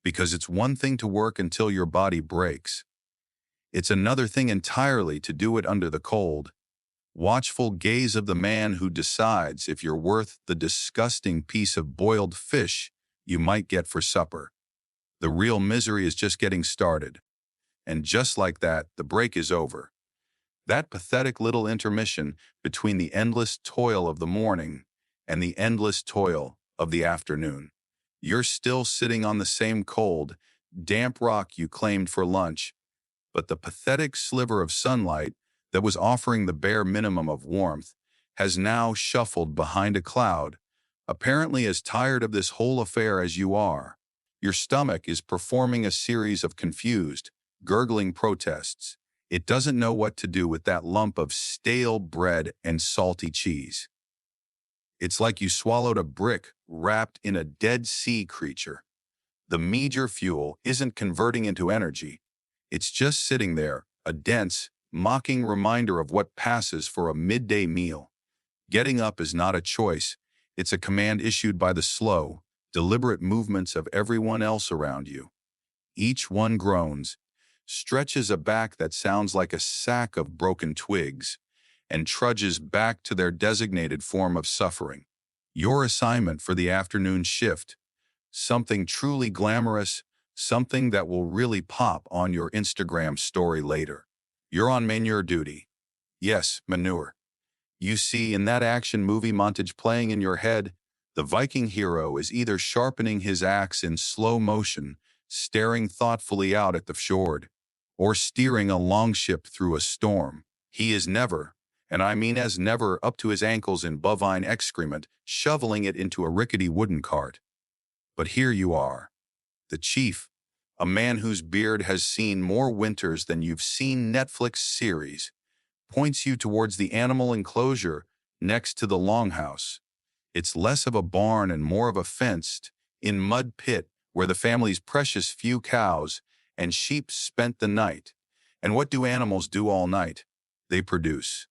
Speaker 1: Because it's one thing to work until your body breaks. It's another thing entirely to do it under the cold, watchful gaze of the man who decides if you're worth the disgusting piece of boiled fish you might get for supper. The real misery is just getting started. And just like that, the break is over. That pathetic little intermission between the endless toil of the morning and the endless toil of the afternoon. You're still sitting on the same cold, damp rock you claimed for lunch, but the pathetic sliver of sunlight that was offering the bare minimum of warmth has now shuffled behind a cloud, apparently as tired of this whole affair as you are. Your stomach is performing a series of confused, gurgling protests. It doesn't know what to do with that lump of stale bread and salty cheese. It's like you swallowed a brick wrapped in a dead sea creature. The meager fuel isn't converting into energy. It's just sitting there, a dense, mocking reminder of what passes for a midday meal. Getting up is not a choice. It's a command issued by the slow, deliberate movements of everyone else around you. Each one groans, stretches a back that sounds like a sack of broken twigs, and trudges back to their designated form of suffering. Your assignment for the afternoon shift, something truly glamorous, something that will really pop on your Instagram story later. You're on Manure duty. Yes, Manure. You see, in that action movie montage playing in your head, the Viking hero is either sharpening his axe in slow motion, staring thoughtfully out at the fjord, or steering a longship through a storm. He is never, and I mean as never, up to his ankles in bovine excrement, shoveling it into a rickety wooden cart. But here you are, the chief, a man whose beard has seen more winters than you've seen Netflix series, points you towards the animal enclosure next to the Longhouse. It's less of a barn and more of a fenced, in mud pit where the family's precious few cows and sheep spent the night. And what do animals do all night? They produce.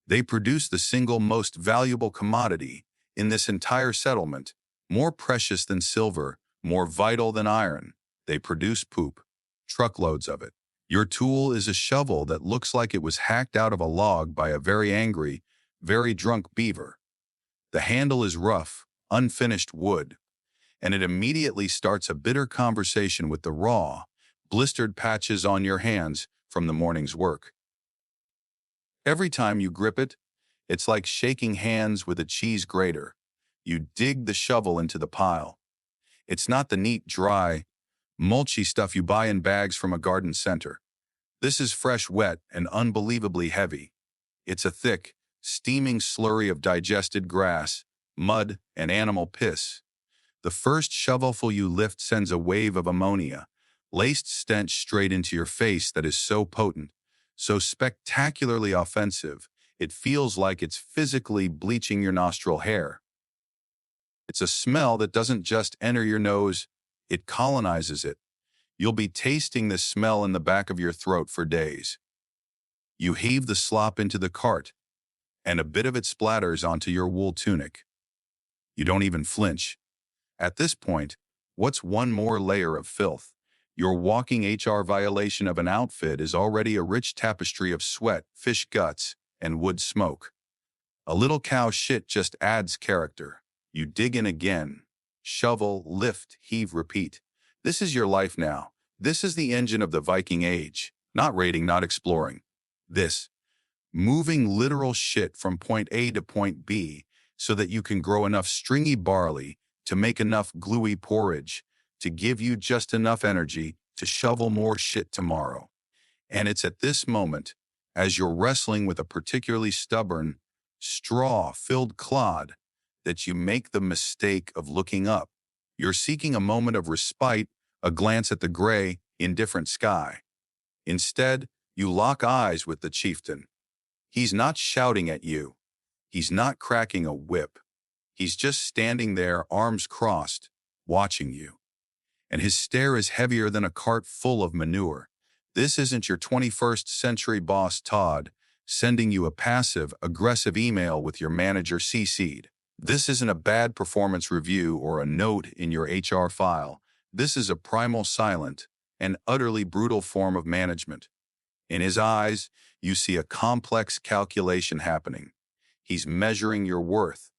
Speaker 1: They produce the single most valuable commodity in this entire settlement, more precious than silver, more vital than iron. They produce poop, truckloads of it. Your tool is a shovel that looks like it was hacked out of a log by a very angry, very drunk beaver. The handle is rough, unfinished wood, and it immediately starts a bitter conversation with the raw, blistered patches on your hands from the morning's work. Every time you grip it, it's like shaking hands with a cheese grater. You dig the shovel into the pile. It's not the neat, dry, mulchy stuff you buy in bags from a garden center. This is fresh, wet, and unbelievably heavy. It's a thick, steaming slurry of digested grass, mud, and animal piss. The first shovelful you lift sends a wave of ammonia, laced stench straight into your face that is so potent, so spectacularly offensive, it feels like it's physically bleaching your nostril hair. It's a smell that doesn't just enter your nose, it colonizes it. You'll be tasting this smell in the back of your throat for days. You heave the slop into the cart, and a bit of it splatters onto your wool tunic. You don't even flinch. At this point, what's one more layer of filth? Your walking HR violation of an outfit is already a rich tapestry of sweat, fish guts, and wood smoke. A little cow shit just adds character. You dig in again. Shovel, lift, heave, repeat. This is your life now. This is the engine of the Viking Age. Not raiding, not exploring. This. Moving literal shit from point A to point B so that you can grow enough stringy barley to make enough gluey porridge to give you just enough energy to shovel more shit tomorrow. And it's at this moment, as you're wrestling with a particularly stubborn, straw-filled clod that you make the mistake of looking up. You're seeking a moment of respite, a glance at the gray, indifferent sky. Instead, you lock eyes with the chieftain. He's not shouting at you. He's not cracking a whip. He's just standing there, arms crossed, watching you. And his stare is heavier than a cart full of manure. This isn't your 21st century boss Todd sending you a passive, aggressive email with your manager CC'd. This isn't a bad performance review or a note in your HR file. This is a primal, silent, and utterly brutal form of management. In his eyes, you see a complex calculation happening. He's measuring your worth.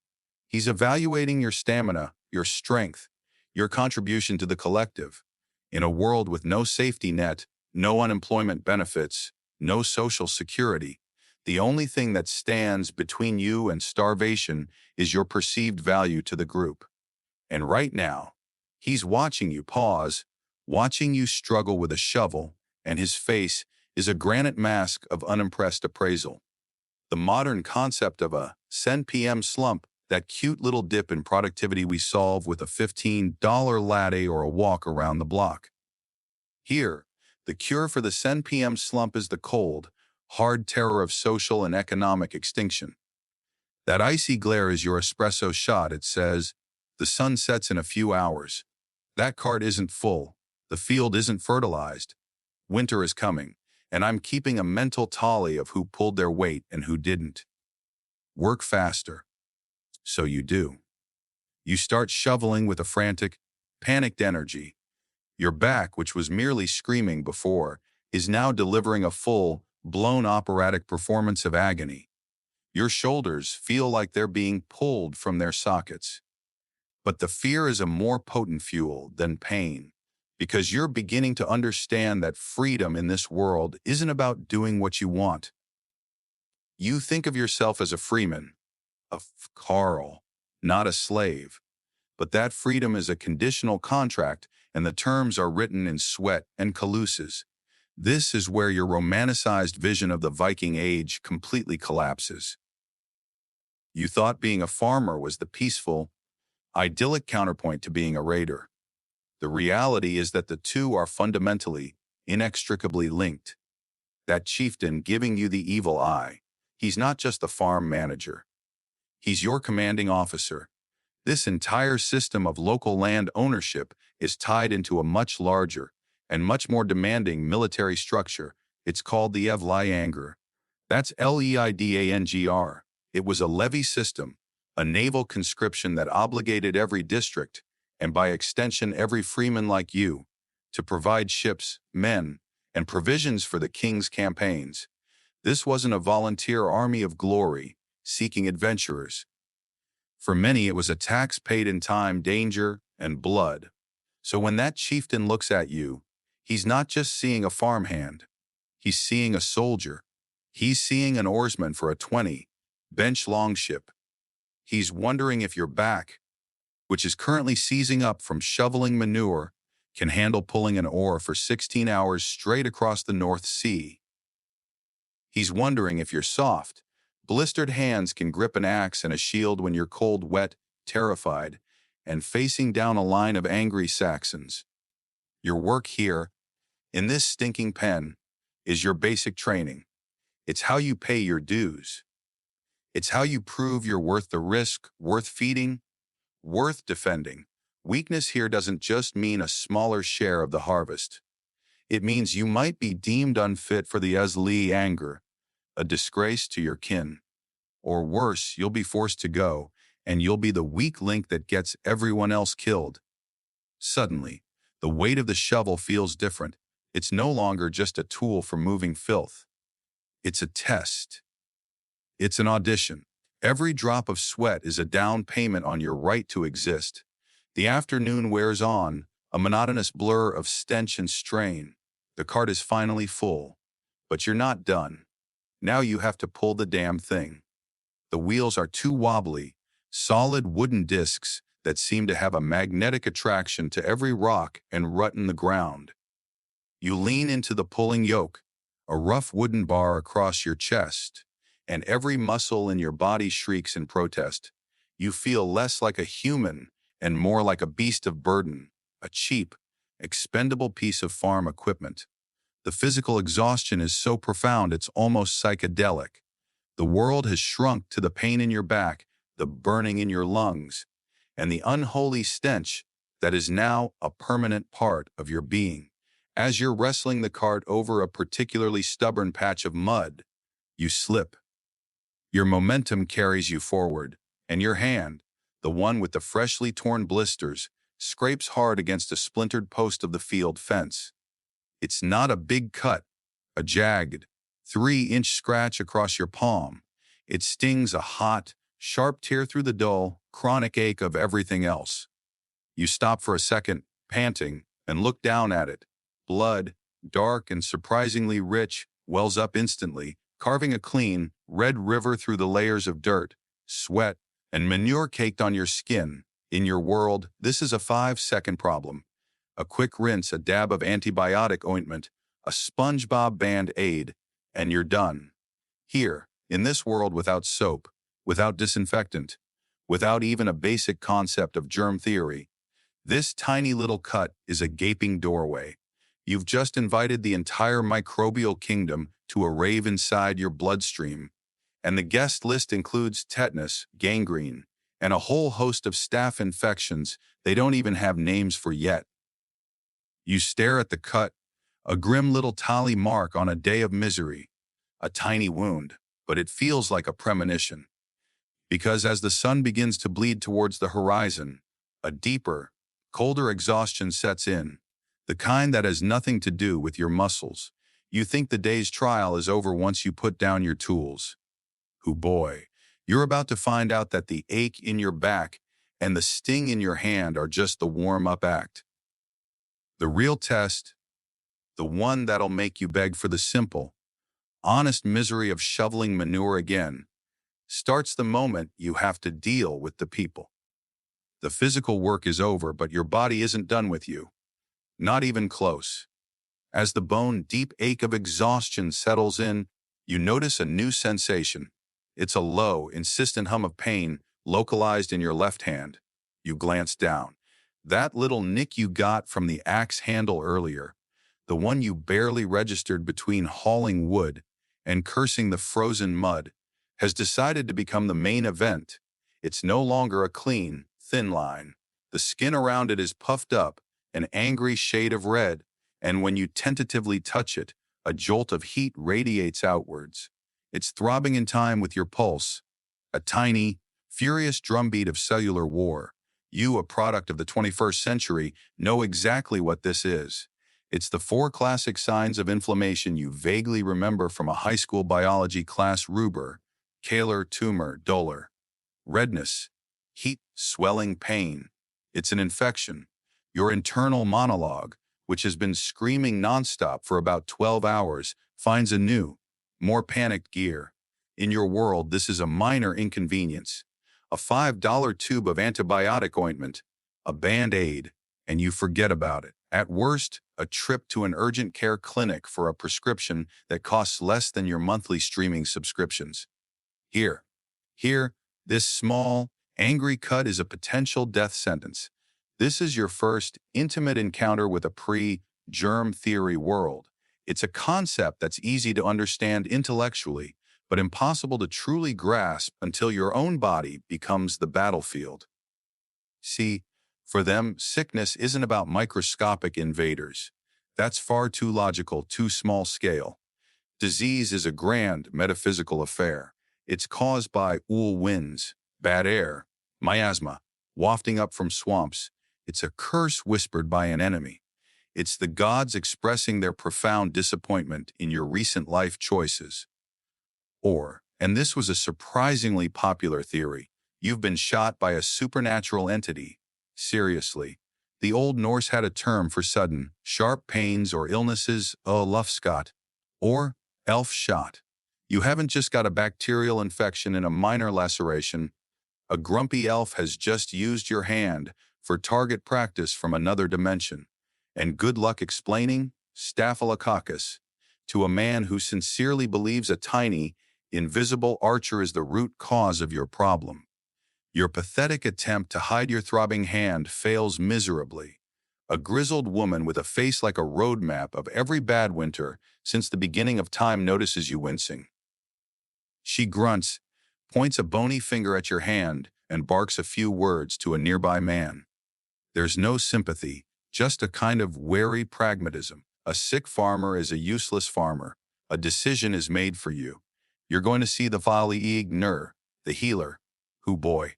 Speaker 1: He's evaluating your stamina, your strength, your contribution to the collective. In a world with no safety net, no unemployment benefits, no social security, the only thing that stands between you and starvation is your perceived value to the group. And right now, he's watching you pause, watching you struggle with a shovel, and his face is a granite mask of unimpressed appraisal. The modern concept of a 10 p.m. slump, that cute little dip in productivity we solve with a $15 latte or a walk around the block. Here, the cure for the 10 p.m. slump is the cold, hard terror of social and economic extinction. That icy glare is your espresso shot. It says, the sun sets in a few hours. That cart isn't full. The field isn't fertilized. Winter is coming, and I'm keeping a mental tally of who pulled their weight and who didn't. Work faster. So you do. You start shoveling with a frantic, panicked energy. Your back, which was merely screaming before, is now delivering a full, blown operatic performance of agony. Your shoulders feel like they're being pulled from their sockets. But the fear is a more potent fuel than pain, because you're beginning to understand that freedom in this world isn't about doing what you want. You think of yourself as a freeman, a Carl, not a slave. But that freedom is a conditional contract, and the terms are written in sweat and caluses. This is where your romanticized vision of the Viking Age completely collapses. You thought being a farmer was the peaceful, idyllic counterpoint to being a raider. The reality is that the two are fundamentally, inextricably linked. That chieftain giving you the evil eye, he's not just the farm manager. He's your commanding officer. This entire system of local land ownership is tied into a much larger and much more demanding military structure. It's called the Evliangr. That's Leidangr. It was a levy system, a naval conscription that obligated every district, and by extension every freeman like you, to provide ships, men, and provisions for the king's campaigns. This wasn't a volunteer army of glory, seeking adventurers. For many, it was a tax paid in time, danger, and blood. So when that chieftain looks at you, he's not just seeing a farmhand. He's seeing a soldier. He's seeing an oarsman for a 20-bench longship. He's wondering if your back, which is currently seizing up from shoveling manure, can handle pulling an oar for 16 hours straight across the North Sea. He's wondering if your soft, blistered hands can grip an axe and a shield when you're cold, wet, terrified, and facing down a line of angry Saxons. Your work here, in this stinking pen, is your basic training. It's how you pay your dues. It's how you prove you're worth the risk, worth feeding, worth defending. Weakness here doesn't just mean a smaller share of the harvest. It means you might be deemed unfit for the Leidangr, a disgrace to your kin. Or worse, you'll be forced to go, and you'll be the weak link that gets everyone else killed. Suddenly, the weight of the shovel feels different. It's no longer just a tool for moving filth. It's a test. It's an audition. Every drop of sweat is a down payment on your right to exist. The afternoon wears on, a monotonous blur of stench and strain. The cart is finally full. But you're not done. Now you have to pull the damn thing. The wheels are two wobbly, solid wooden discs that seem to have a magnetic attraction to every rock and rut in the ground. You lean into the pulling yoke, a rough wooden bar across your chest, and every muscle in your body shrieks in protest. You feel less like a human and more like a beast of burden, a cheap, expendable piece of farm equipment. The physical exhaustion is so profound it's almost psychedelic. The world has shrunk to the pain in your back, the burning in your lungs, and the unholy stench that is now a permanent part of your being. As you're wrestling the cart over a particularly stubborn patch of mud, you slip. Your momentum carries you forward, and your hand, the one with the freshly torn blisters, scrapes hard against a splintered post of the field fence. It's not a big cut, a jagged, 3-inch scratch across your palm. It stings a hot, sharp tear through the dull, chronic ache of everything else. You stop for a second, panting, and look down at it. Blood, dark and surprisingly rich, wells up instantly, carving a clean, red river through the layers of dirt, sweat, and manure caked on your skin. In your world, this is a 5-second problem. A quick rinse, a dab of antibiotic ointment, a SpongeBob Band-Aid, and you're done. Here, in this world without soap, without disinfectant, without even a basic concept of germ theory, this tiny little cut is a gaping doorway. You've just invited the entire microbial kingdom to a rave inside your bloodstream, and the guest list includes tetanus, gangrene, and a whole host of staph infections they don't even have names for yet. You stare at the cut, a grim little tally mark on a day of misery, a tiny wound, but it feels like a premonition. Because as the sun begins to bleed towards the horizon, a deeper, colder exhaustion sets in, the kind that has nothing to do with your muscles. You think the day's trial is over once you put down your tools. Oh boy, you're about to find out that the ache in your back and the sting in your hand are just the warm-up act. The real test, the one that'll make you beg for the simple, honest misery of shoveling manure again, starts the moment you have to deal with the people. The physical work is over, but your body isn't done with you. Not even close. As the bone-deep ache of exhaustion settles in, you notice a new sensation. It's a low, insistent hum of pain localized in your left hand. You glance down. That little nick you got from the axe handle earlier, the one you barely registered between hauling wood and cursing the frozen mud, has decided to become the main event. It's no longer a clean, thin line. The skin around it is puffed up, an angry shade of red, and when you tentatively touch it, a jolt of heat radiates outwards. It's throbbing in time with your pulse, a tiny, furious drumbeat of cellular war. You, a product of the 21st century, know exactly what this is. It's the 4 classic signs of inflammation you vaguely remember from a high school biology class rubric: Kaler, tumor, dolor, redness, heat, swelling, pain. It's an infection. Your internal monologue, which has been screaming nonstop for about 12 hours, finds a new, more panicked gear. In your world, this is a minor inconvenience. A $5 tube of antibiotic ointment, a Band-Aid, and you forget about it. At worst, a trip to an urgent care clinic for a prescription that costs less than your monthly streaming subscriptions. Here, this small, angry cut is a potential death sentence. This is your first intimate encounter with a pre-germ theory world. It's a concept that's easy to understand intellectually, but impossible to truly grasp until your own body becomes the battlefield. See, for them, sickness isn't about microscopic invaders. That's far too logical, too small scale. Disease is a grand metaphysical affair. It's caused by winds, bad air, miasma, wafting up from swamps. It's a curse whispered by an enemy. It's the gods expressing their profound disappointment in your recent life choices. Or, and this was a surprisingly popular theory, you've been shot by a supernatural entity. Seriously. The Old Norse had a term for sudden, sharp pains or illnesses, lufskott, or elf shot. You haven't just got a bacterial infection and a minor laceration. A grumpy elf has just used your hand for target practice from another dimension. And good luck explaining Staphylococcus to a man who sincerely believes a tiny, Invisible archer is the root cause of your problem. Your pathetic attempt to hide your throbbing hand fails miserably. A grizzled woman with a face like a roadmap of every bad winter since the beginning of time notices you wincing. She grunts, points a bony finger at your hand, and barks a few words to a nearby man. There's no sympathy, just a kind of wary pragmatism. A sick farmer is a useless farmer. A decision is made for you. You're going to see the Viking, the healer, who, boy,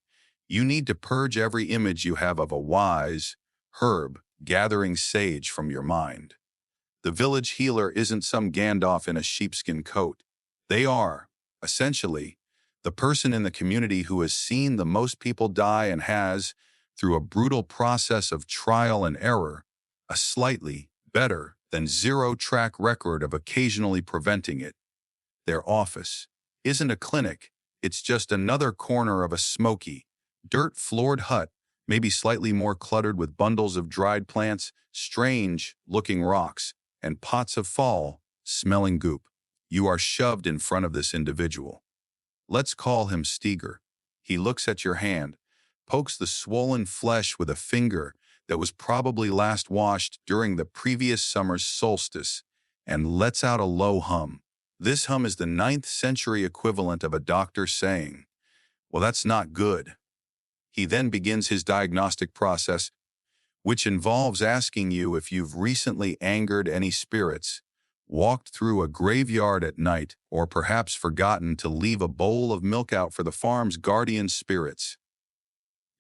Speaker 1: you need to purge every image you have of a wise herb gathering sage from your mind. The village healer isn't some Gandalf in a sheepskin coat. They are, essentially, the person in the community who has seen the most people die and has, through a brutal process of trial and error, a slightly better than zero track record of occasionally preventing it. Their office isn't a clinic, it's just another corner of a smoky, dirt-floored hut, maybe slightly more cluttered with bundles of dried plants, strange-looking rocks, and pots of foul-smelling goop. You are shoved in front of this individual. Let's call him Steger. He looks at your hand, pokes the swollen flesh with a finger that was probably last washed during the previous summer's solstice, and lets out a low hum. This hum is the 9th century equivalent of a doctor saying, "Well, that's not good." He then begins his diagnostic process, which involves asking you if you've recently angered any spirits, walked through a graveyard at night, or perhaps forgotten to leave a bowl of milk out for the farm's guardian spirits.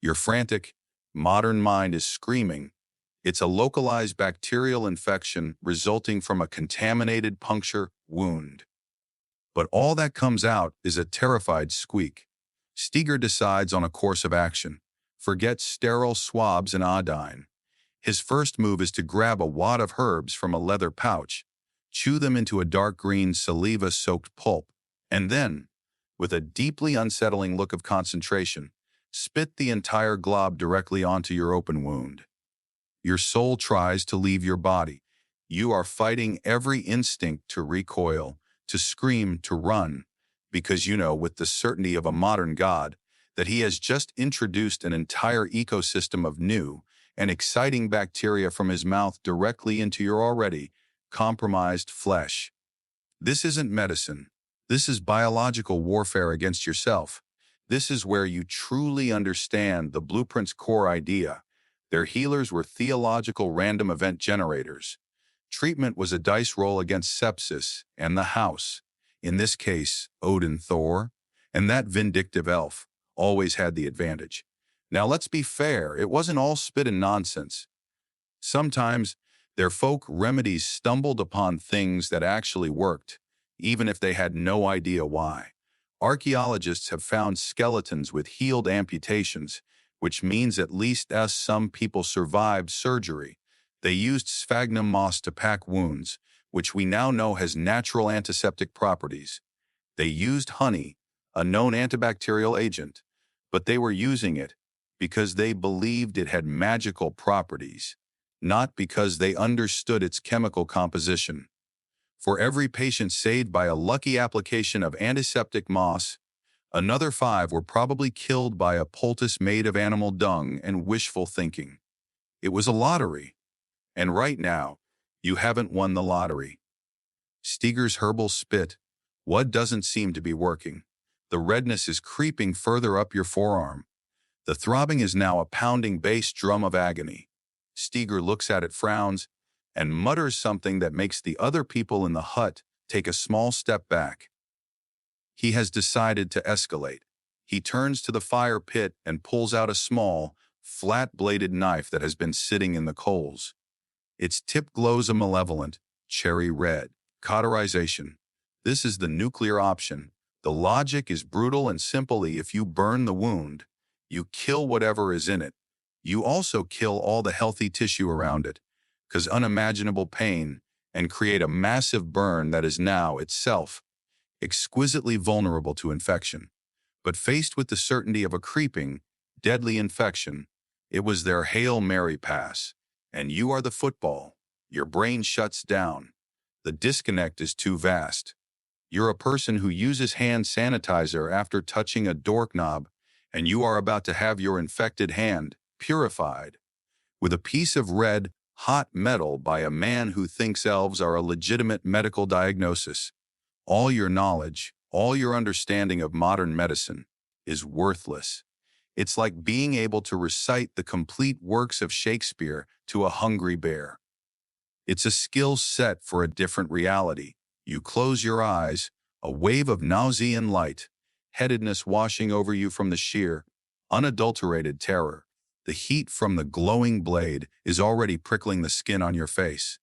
Speaker 1: Your frantic, modern mind is screaming. It's a localized bacterial infection resulting from a contaminated puncture wound. But all that comes out is a terrified squeak. Steger decides on a course of action. Forget sterile swabs and iodine. His first move is to grab a wad of herbs from a leather pouch, chew them into a dark green saliva-soaked pulp, and then, with a deeply unsettling look of concentration, spit the entire glob directly onto your open wound. Your soul tries to leave your body. You are fighting every instinct to recoil, to scream, to run, because you know with the certainty of a modern god that he has just introduced an entire ecosystem of new and exciting bacteria from his mouth directly into your already compromised flesh. This isn't medicine. This is biological warfare against yourself. This is where you truly understand the blueprint's core idea. Their healers were theological random event generators. Treatment was a dice roll against sepsis and the house. In this case, Odin Thor, and that vindictive elf always had the advantage. Now let's be fair, it wasn't all spit and nonsense. Sometimes their folk remedies stumbled upon things that actually worked, even if they had no idea why. Archaeologists have found skeletons with healed amputations, which means at least some people survived surgery. They used sphagnum moss to pack wounds, which we now know has natural antiseptic properties. They used honey, a known antibacterial agent, but they were using it because they believed it had magical properties, not because they understood its chemical composition. For every patient saved by a lucky application of antiseptic moss, another 5 were probably killed by a poultice made of animal dung and wishful thinking. It was a lottery. And right now, you haven't won the lottery. Steger's herbal spit, what doesn't seem to be working? The redness is creeping further up your forearm. The throbbing is now a pounding bass drum of agony. Steger looks at it, frowns, and mutters something that makes the other people in the hut take a small step back. He has decided to escalate. He turns to the fire pit and pulls out a small, flat-bladed knife that has been sitting in the coals. Its tip glows a malevolent, cherry red. Cauterization. This is the nuclear option. The logic is brutal and simple. If you burn the wound, you kill whatever is in it. You also kill all the healthy tissue around it, cause unimaginable pain, and create a massive burn that is now itself exquisitely vulnerable to infection. But faced with the certainty of a creeping, deadly infection, it was their Hail Mary pass. And you are the football. Your brain shuts down. The disconnect is too vast. You're a person who uses hand sanitizer after touching a doorknob, and you are about to have your infected hand purified with a piece of red, hot metal by a man who thinks elves are a legitimate medical diagnosis. All your knowledge, all your understanding of modern medicine is worthless. It's like being able to recite the complete works of Shakespeare to a hungry bear. It's a skill set for a different reality. You close your eyes, a wave of Nausean light, headedness washing over you from the sheer, unadulterated terror. The heat from the glowing blade is already prickling the skin on your face.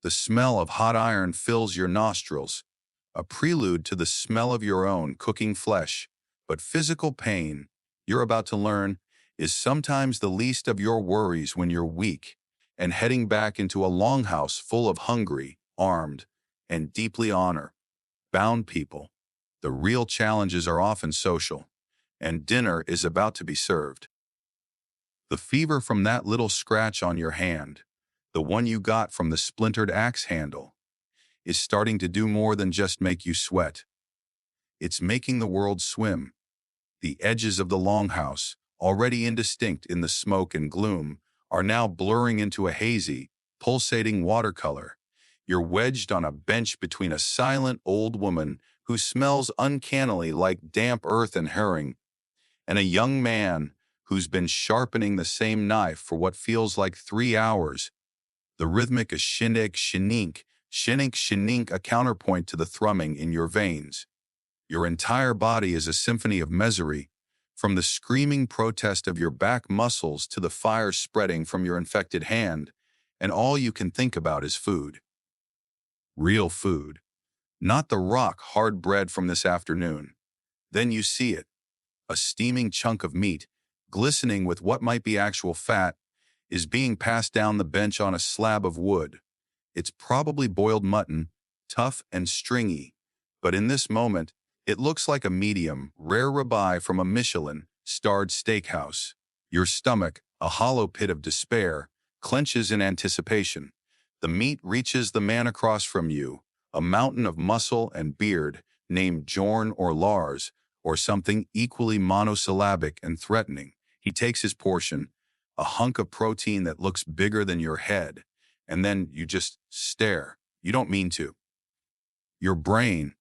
Speaker 1: The smell of hot iron fills your nostrils, a prelude to the smell of your own cooking flesh. But physical pain, you're about to learn, is sometimes the least of your worries when you're weak and heading back into a longhouse full of hungry, armed, and deeply honor-bound people. The real challenges are often social, and dinner is about to be served. The fever from that little scratch on your hand, the one you got from the splintered axe handle, is starting to do more than just make you sweat. It's making the world swim. The edges of the longhouse, already indistinct in the smoke and gloom, are now blurring into a hazy, pulsating watercolor. You're wedged on a bench between a silent old woman who smells uncannily like damp earth and herring, and a young man who's been sharpening the same knife for what feels like 3 hours. The rhythmic shinnik shinink, shinink shinink, a counterpoint to the thrumming in your veins. Your entire body is a symphony of misery, from the screaming protest of your back muscles to the fire spreading from your infected hand, and all you can think about is food. Real food. Not the rock-hard bread from this afternoon. Then you see it, a steaming chunk of meat, glistening with what might be actual fat, is being passed down the bench on a slab of wood. It's probably boiled mutton, tough and stringy, but in this moment, it looks like a medium, rare ribeye from a Michelin-starred steakhouse. Your stomach, a hollow pit of despair, clenches in anticipation. The meat reaches the man across from you, a mountain of muscle and beard named Jorn or Lars, or something equally monosyllabic and threatening. He takes his portion, a hunk of protein that looks bigger than your head, and then you just stare. You don't mean to. Your brain,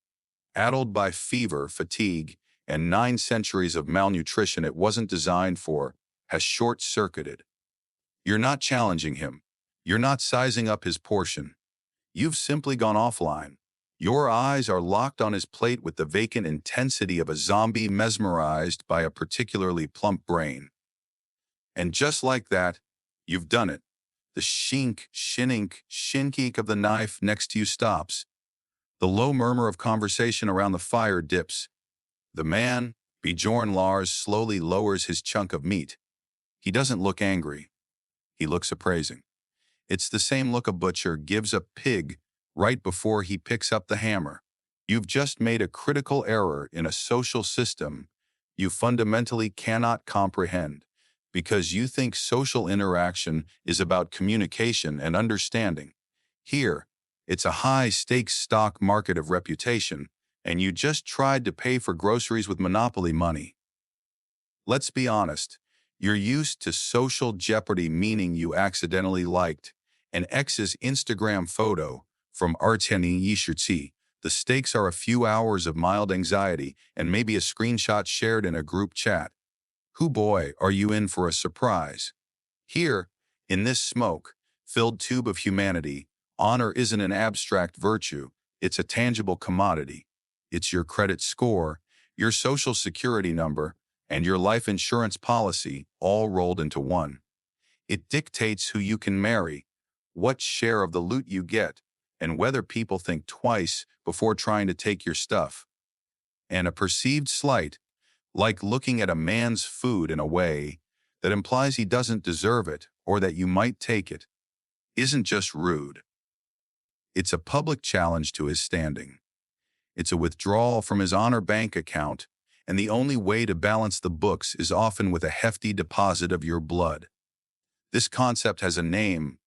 Speaker 1: addled by fever, fatigue, and 9 centuries of malnutrition it wasn't designed for, has short-circuited. You're not challenging him. You're not sizing up his portion. You've simply gone offline. Your eyes are locked on his plate with the vacant intensity of a zombie mesmerized by a particularly plump brain. And just like that, you've done it. The shink, shinink, shinkeek of the knife next to you stops. The low murmur of conversation around the fire dips. The man, Bjorn Lars, slowly lowers his chunk of meat. He doesn't look angry. He looks appraising. It's the same look a butcher gives a pig right before he picks up the hammer. You've just made a critical error in a social system you fundamentally cannot comprehend, because you think social interaction is about communication and understanding. Here, it's a high-stakes stock market of reputation, and you just tried to pay for groceries with Monopoly money. Let's be honest, you're used to social jeopardy, meaning you accidentally liked an ex's Instagram photo from Arteni Yishurtsi. The stakes are a few hours of mild anxiety and maybe a screenshot shared in a group chat. Hoo boy, are you in for a surprise? Here, in this smoke-filled tube of humanity, honor isn't an abstract virtue, it's a tangible commodity. It's your credit score, your social security number, and your life insurance policy all rolled into one. It dictates who you can marry, what share of the loot you get, and whether people think twice before trying to take your stuff. And a perceived slight, like looking at a man's food in a way that implies he doesn't deserve it or that you might take it, isn't just rude. It's a public challenge to his standing. It's a withdrawal from his honor bank account, and the only way to balance the books is often with a hefty deposit of your blood. This concept has a name,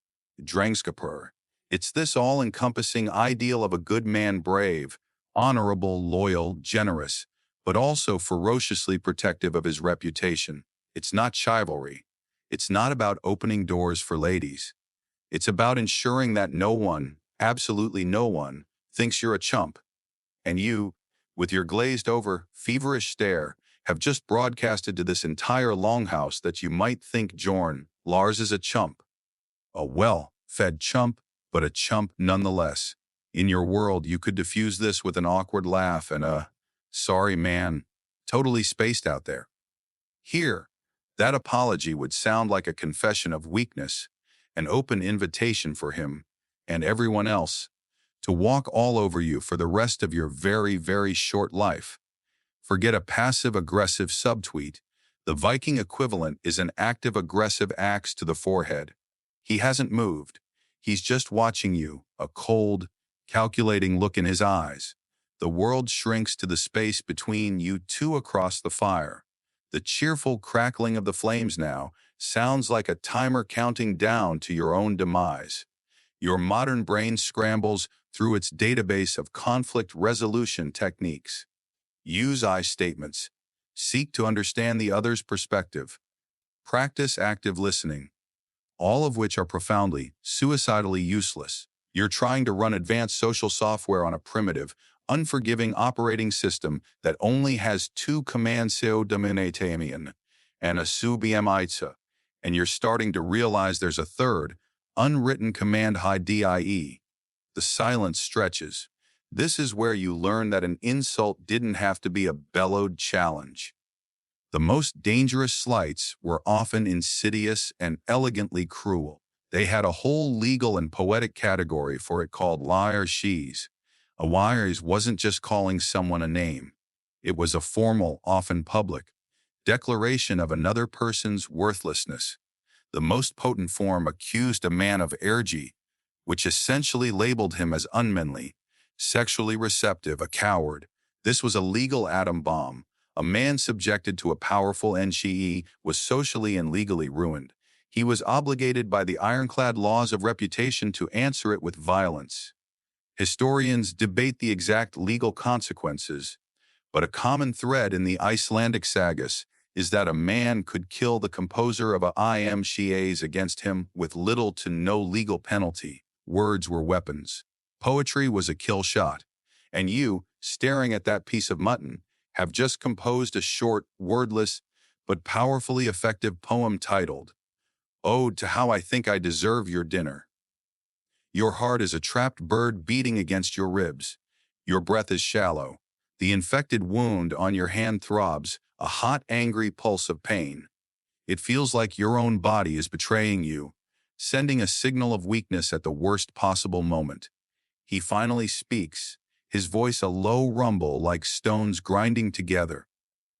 Speaker 1: Drangskapur. It's this all-encompassing ideal of a good man, brave, honorable, loyal, generous, but also ferociously protective of his reputation. It's not chivalry. It's not about opening doors for ladies. It's about ensuring that no one, absolutely no one, thinks you're a chump. And you, with your glazed-over, feverish stare, have just broadcasted to this entire longhouse that you might think Lars is a chump. A well-fed chump, but a chump nonetheless. In your world, you could diffuse this with an awkward laugh and a, sorry man, totally spaced out there. Here, that apology would sound like a confession of weakness, an open invitation for him, and everyone else, to walk all over you for the rest of your very, very short life. Forget a passive-aggressive subtweet. The Viking equivalent is an active-aggressive axe to the forehead. He hasn't moved. He's just watching you, a cold, calculating look in his eyes. The world shrinks to the space between you two across the fire. The cheerful crackling of the flames now sounds like a timer counting down to your own demise. Your modern brain scrambles through its database of conflict resolution techniques. Use I statements. Seek to understand the other's perspective. Practice active listening, all of which are profoundly, suicidally useless. You're trying to run advanced social software on a primitive, unforgiving operating system that only has two commands SEO dominatamian and a submimitza, and you're starting to realize there's a third, unwritten command high DIE. The silence stretches. This is where you learn that an insult didn't have to be a bellowed challenge. The most dangerous slights were often insidious and elegantly cruel. They had a whole legal and poetic category for it called liar she's. A wires wasn't just calling someone a name. It was a formal, often public, declaration of another person's worthlessness. The most potent form accused a man of ergy, which essentially labeled him as unmanly, sexually receptive, a coward. This was a legal atom bomb. A man subjected to a powerful NCE was socially and legally ruined. He was obligated by the ironclad laws of reputation to answer it with violence. Historians debate the exact legal consequences, but a common thread in the Icelandic sagas is that a man could kill the composer of a IMCAs against him with little to no legal penalty. Words were weapons. Poetry was a kill shot. And you, staring at that piece of mutton, have just composed a short, wordless, but powerfully effective poem titled, Ode to How I Think I Deserve Your Dinner. Your heart is a trapped bird beating against your ribs. Your breath is shallow. The infected wound on your hand throbs, a hot, angry pulse of pain. It feels like your own body is betraying you, sending a signal of weakness at the worst possible moment. He finally speaks, his voice a low rumble like stones grinding together.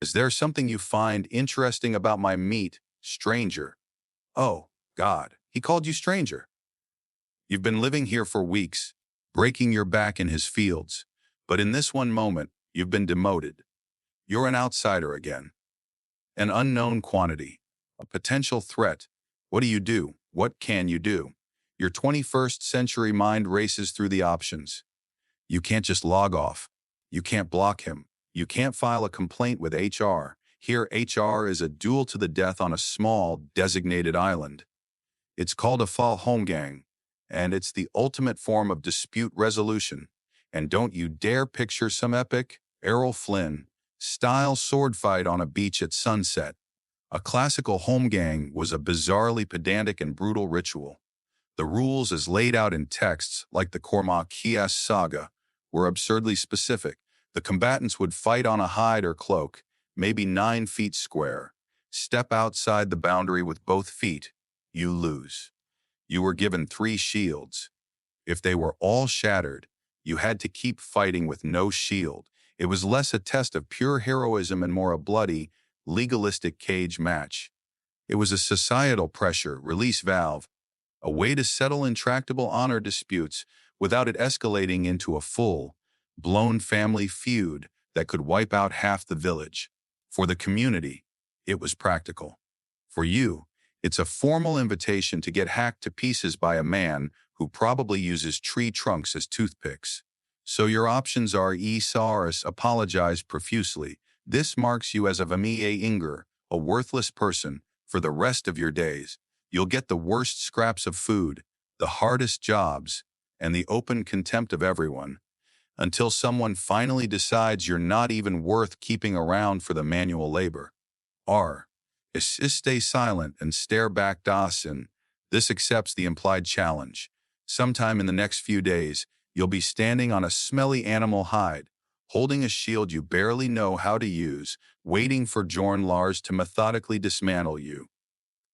Speaker 1: Is there something you find interesting about my meat, stranger? Oh, God, he called you stranger. You've been living here for weeks, breaking your back in his fields, but in this one moment, you've been demoted. You're an outsider again. An unknown quantity, a potential threat. What do? What can you do? Your 21st century mind races through the options. You can't just log off. You can't block him. You can't file a complaint with HR. Here, HR is a duel to the death on a small, designated island. It's called a Fallholmgang, and it's the ultimate form of dispute resolution. And don't you dare picture some epic, Errol Flynn-style sword fight on a beach at sunset. A classical holmgang was a bizarrely pedantic and brutal ritual. The rules as laid out in texts, like the Cormac saga, were absurdly specific. The combatants would fight on a hide or cloak, maybe 9 feet square. Step outside the boundary with both feet, you lose. You were given 3 shields. If they were all shattered, you had to keep fighting with no shield. It was less a test of pure heroism and more a bloody, legalistic cage match. It was a societal pressure release valve, a way to settle intractable honor disputes without it escalating into a full-blown family feud that could wipe out half the village. For the community, it was practical. For you, it's a formal invitation to get hacked to pieces by a man who probably uses tree trunks as toothpicks. So your options are Saris, apologize profusely. This marks you as a Vamie Inger, a worthless person, for the rest of your days. You'll get the worst scraps of food, the hardest jobs, and the open contempt of everyone, until someone finally decides you're not even worth keeping around for the manual labor. R. Stay silent and stare back Dawson. This accepts the implied challenge. Sometime in the next few days, you'll be standing on a smelly animal hide, holding a shield you barely know how to use, waiting for Jorn Lars to methodically dismantle you.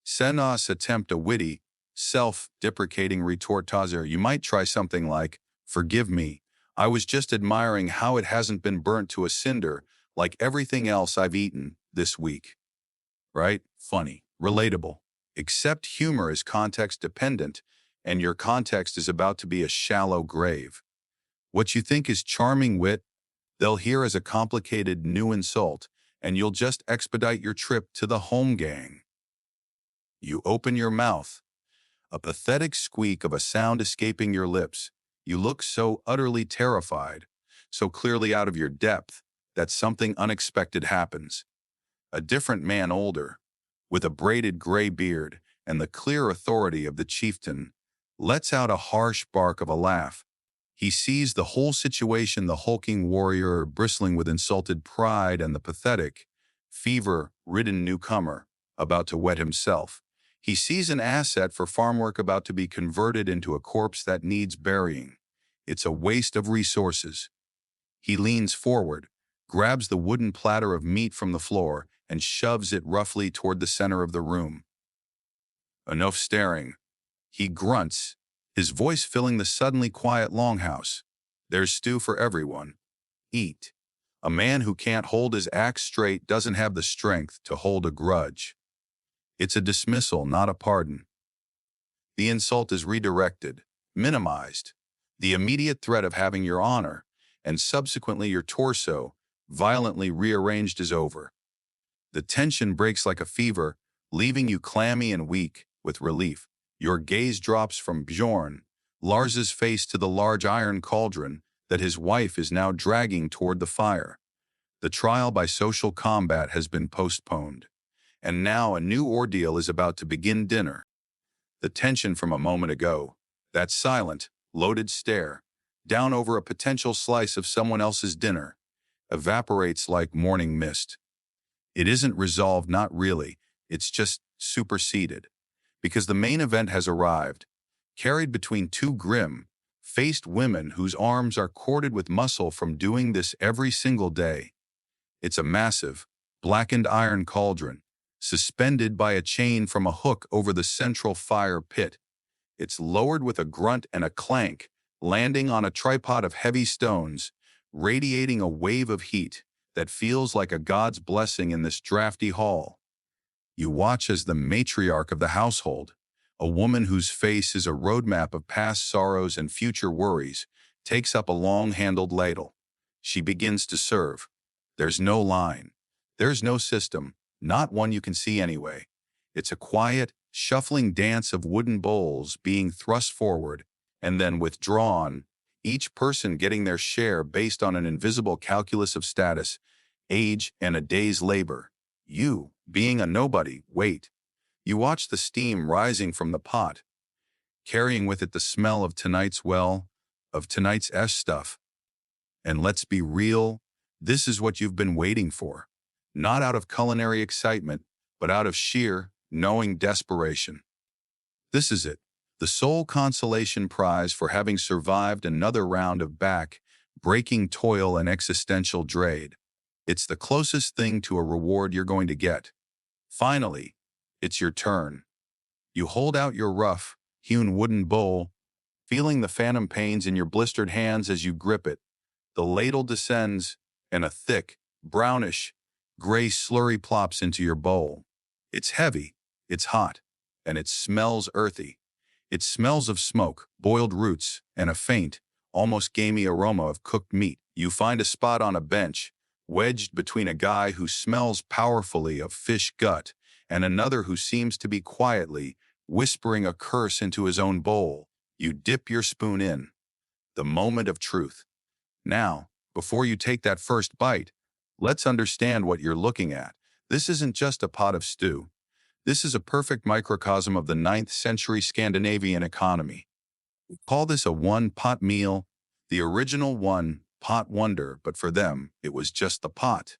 Speaker 1: Senos attempt a witty, self-deprecating retort. Tazer, you might try something like, forgive me, I was just admiring how it hasn't been burnt to a cinder like everything else I've eaten this week. Right? Funny. Relatable. Except humor is context-dependent, and your context is about to be a shallow grave. What you think is charming wit, they'll hear as a complicated new insult, and you'll just expedite your trip to the home gang. You open your mouth, a pathetic squeak of a sound escaping your lips. You look so utterly terrified, so clearly out of your depth, that something unexpected happens. A different man older, with a braided gray beard and the clear authority of the chieftain, lets out a harsh bark of a laugh. He sees the whole situation, the hulking warrior bristling with insulted pride and the pathetic, fever-ridden newcomer about to wet himself. He sees an asset for farm work about to be converted into a corpse that needs burying. It's a waste of resources. He leans forward, grabs the wooden platter of meat from the floor, and shoves it roughly toward the center of the room. Enough staring. He grunts, his voice filling the suddenly quiet Longhouse. There's stew for everyone. Eat. A man who can't hold his axe straight doesn't have the strength to hold a grudge. It's a dismissal, not a pardon. The insult is redirected, minimized. The immediate threat of having your honor, and subsequently your torso, violently rearranged is over. The tension breaks like a fever, leaving you clammy and weak with relief. Your gaze drops from Bjorn, Lars's face, to the large iron cauldron that his wife is now dragging toward the fire. The trial by social combat has been postponed, and now a new ordeal is about to begin. Dinner. The tension from a moment ago, that silent, loaded stare, down over a potential slice of someone else's dinner, evaporates like morning mist. It isn't resolved, not really, it's just superseded. Because the main event has arrived, carried between two grim-faced women whose arms are corded with muscle from doing this every single day. It's a massive, blackened iron cauldron, suspended by a chain from a hook over the central fire pit. It's lowered with a grunt and a clank, landing on a tripod of heavy stones, radiating a wave of heat that feels like a god's blessing in this drafty hall. You watch as the matriarch of the household, a woman whose face is a roadmap of past sorrows and future worries, takes up a long-handled ladle. She begins to serve. There's no line. There's no system, not one you can see anyway. It's a quiet, shuffling dance of wooden bowls being thrust forward and then withdrawn, each person getting their share based on an invisible calculus of status, age, and a day's labor. You, being a nobody, wait. You watch the steam rising from the pot, carrying with it the smell of tonight's stuff. And let's be real, this is what you've been waiting for. Not out of culinary excitement, but out of sheer, knowing desperation. This is it, the sole consolation prize for having survived another round of back-breaking toil and existential dread. It's the closest thing to a reward you're going to get. Finally, it's your turn. You hold out your rough, hewn wooden bowl, feeling the phantom pains in your blistered hands as you grip it. The ladle descends, and a thick, brownish, gray slurry plops into your bowl. It's heavy, it's hot, and it smells earthy. It smells of smoke, boiled roots, and a faint, almost gamey aroma of cooked meat. You find a spot on a bench, wedged between a guy who smells powerfully of fish gut and another who seems to be quietly whispering a curse into his own bowl. You dip your spoon in. The moment of truth. Now, before you take that first bite, let's understand what you're looking at. This isn't just a pot of stew. This is a perfect microcosm of the 9th century Scandinavian economy. Call this a one-pot meal, the original one-pot wonder, but for them, it was just the pot.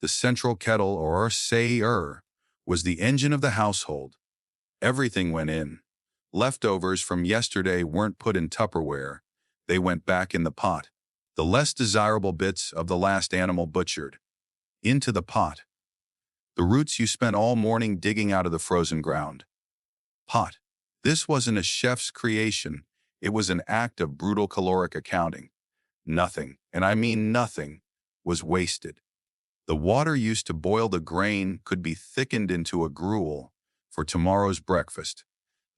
Speaker 1: The central kettle, or sayer, was the engine of the household. Everything went in. Leftovers from yesterday weren't put in Tupperware. They went back in the pot. The less desirable bits of the last animal butchered. Into the pot. The roots you spent all morning digging out of the frozen ground. Pot. This wasn't a chef's creation. It was an act of brutal caloric accounting. Nothing, and I mean nothing, was wasted. The water used to boil the grain could be thickened into a gruel for tomorrow's breakfast.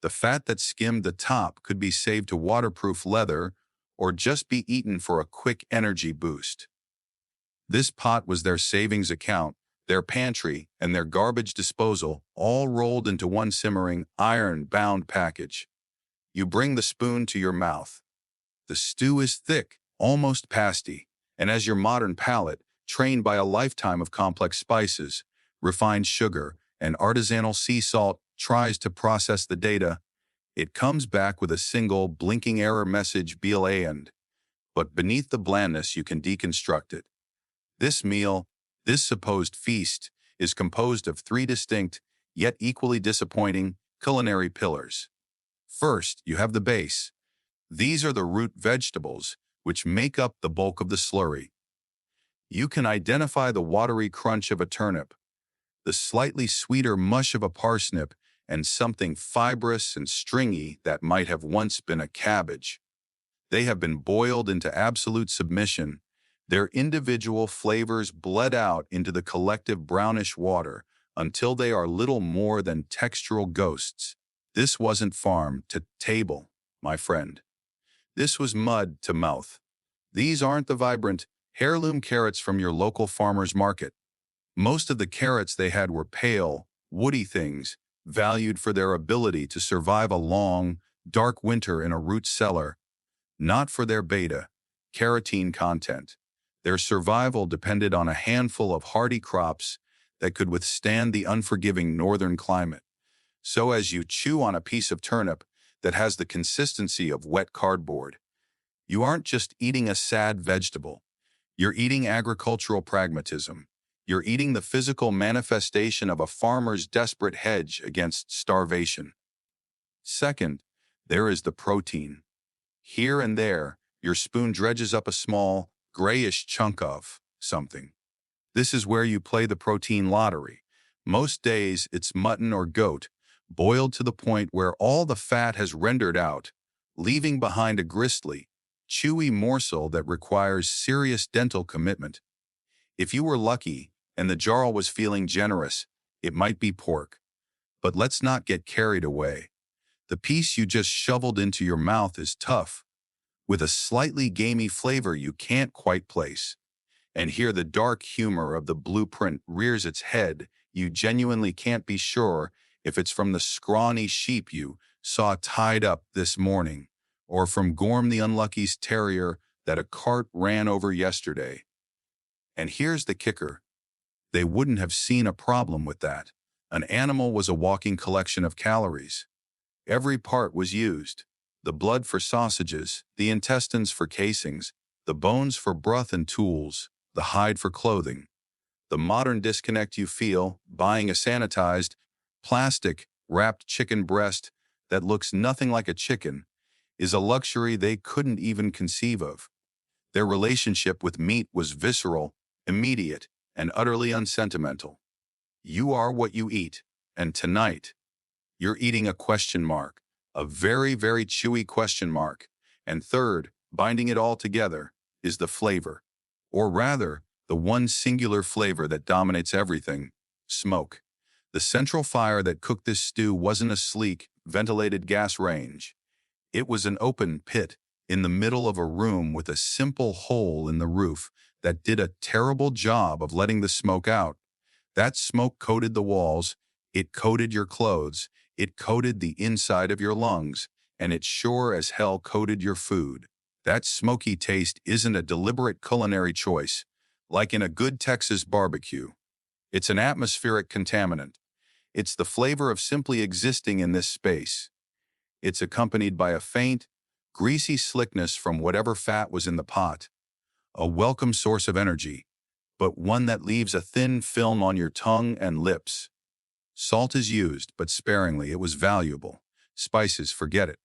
Speaker 1: The fat that skimmed the top could be saved to waterproof leather or just be eaten for a quick energy boost. This pot was their savings account, their pantry, and their garbage disposal, all rolled into one simmering, iron-bound package. You bring the spoon to your mouth. The stew is thick, almost pasty, and as your modern palate, trained by a lifetime of complex spices, refined sugar, and artisanal sea salt, tries to process the data, it comes back with a single, blinking error message bland. But beneath the blandness, you can deconstruct it. This meal, this supposed feast, is composed of 3 distinct, yet equally disappointing, culinary pillars. First, you have the base. These are the root vegetables, which make up the bulk of the slurry. You can identify the watery crunch of a turnip, the slightly sweeter mush of a parsnip, and something fibrous and stringy that might have once been a cabbage. They have been boiled into absolute submission, their individual flavors bled out into the collective brownish water until they are little more than textural ghosts. This wasn't farm to table, my friend. This was mud to mouth. These aren't the vibrant, heirloom carrots from your local farmer's market. Most of the carrots they had were pale, woody things, valued for their ability to survive a long, dark winter in a root cellar, not for their beta-carotene content. Their survival depended on a handful of hardy crops that could withstand the unforgiving northern climate. So as you chew on a piece of turnip that has the consistency of wet cardboard, you aren't just eating a sad vegetable. You're eating agricultural pragmatism. You're eating the physical manifestation of a farmer's desperate hedge against starvation. Second, there is the protein. Here and there, your spoon dredges up a small, grayish chunk of something. This is where you play the protein lottery. Most days, it's mutton or goat, boiled to the point where all the fat has rendered out, leaving behind a gristly, chewy morsel that requires serious dental commitment. If you were lucky and the jarl was feeling generous, it might be pork. But let's not get carried away. The piece you just shoveled into your mouth is tough, with a slightly gamey flavor you can't quite place. And here the dark humor of the blueprint rears its head. You genuinely can't be sure if it's from the scrawny sheep you saw tied up this morning, or from Gorm the Unlucky's terrier that a cart ran over yesterday. And here's the kicker. They wouldn't have seen a problem with that. An animal was a walking collection of calories. Every part was used. The blood for sausages, the intestines for casings, the bones for broth and tools, the hide for clothing. The modern disconnect you feel buying a sanitized, plastic-wrapped chicken breast that looks nothing like a chicken is a luxury they couldn't even conceive of. Their relationship with meat was visceral, immediate, and utterly unsentimental. You are what you eat, and tonight, you're eating a question mark, a very, very chewy question mark. And third, binding it all together, is the flavor. Or rather, the one singular flavor that dominates everything: smoke. The central fire that cooked this stew wasn't a sleek, ventilated gas range. It was an open pit in the middle of a room with a simple hole in the roof that did a terrible job of letting the smoke out. That smoke coated the walls, it coated your clothes, it coated the inside of your lungs, and it sure as hell coated your food. That smoky taste isn't a deliberate culinary choice, like in a good Texas barbecue. It's an atmospheric contaminant. It's the flavor of simply existing in this space. It's accompanied by a faint, greasy slickness from whatever fat was in the pot, a welcome source of energy, but one that leaves a thin film on your tongue and lips. Salt is used, but sparingly. It was valuable. Spices, forget it.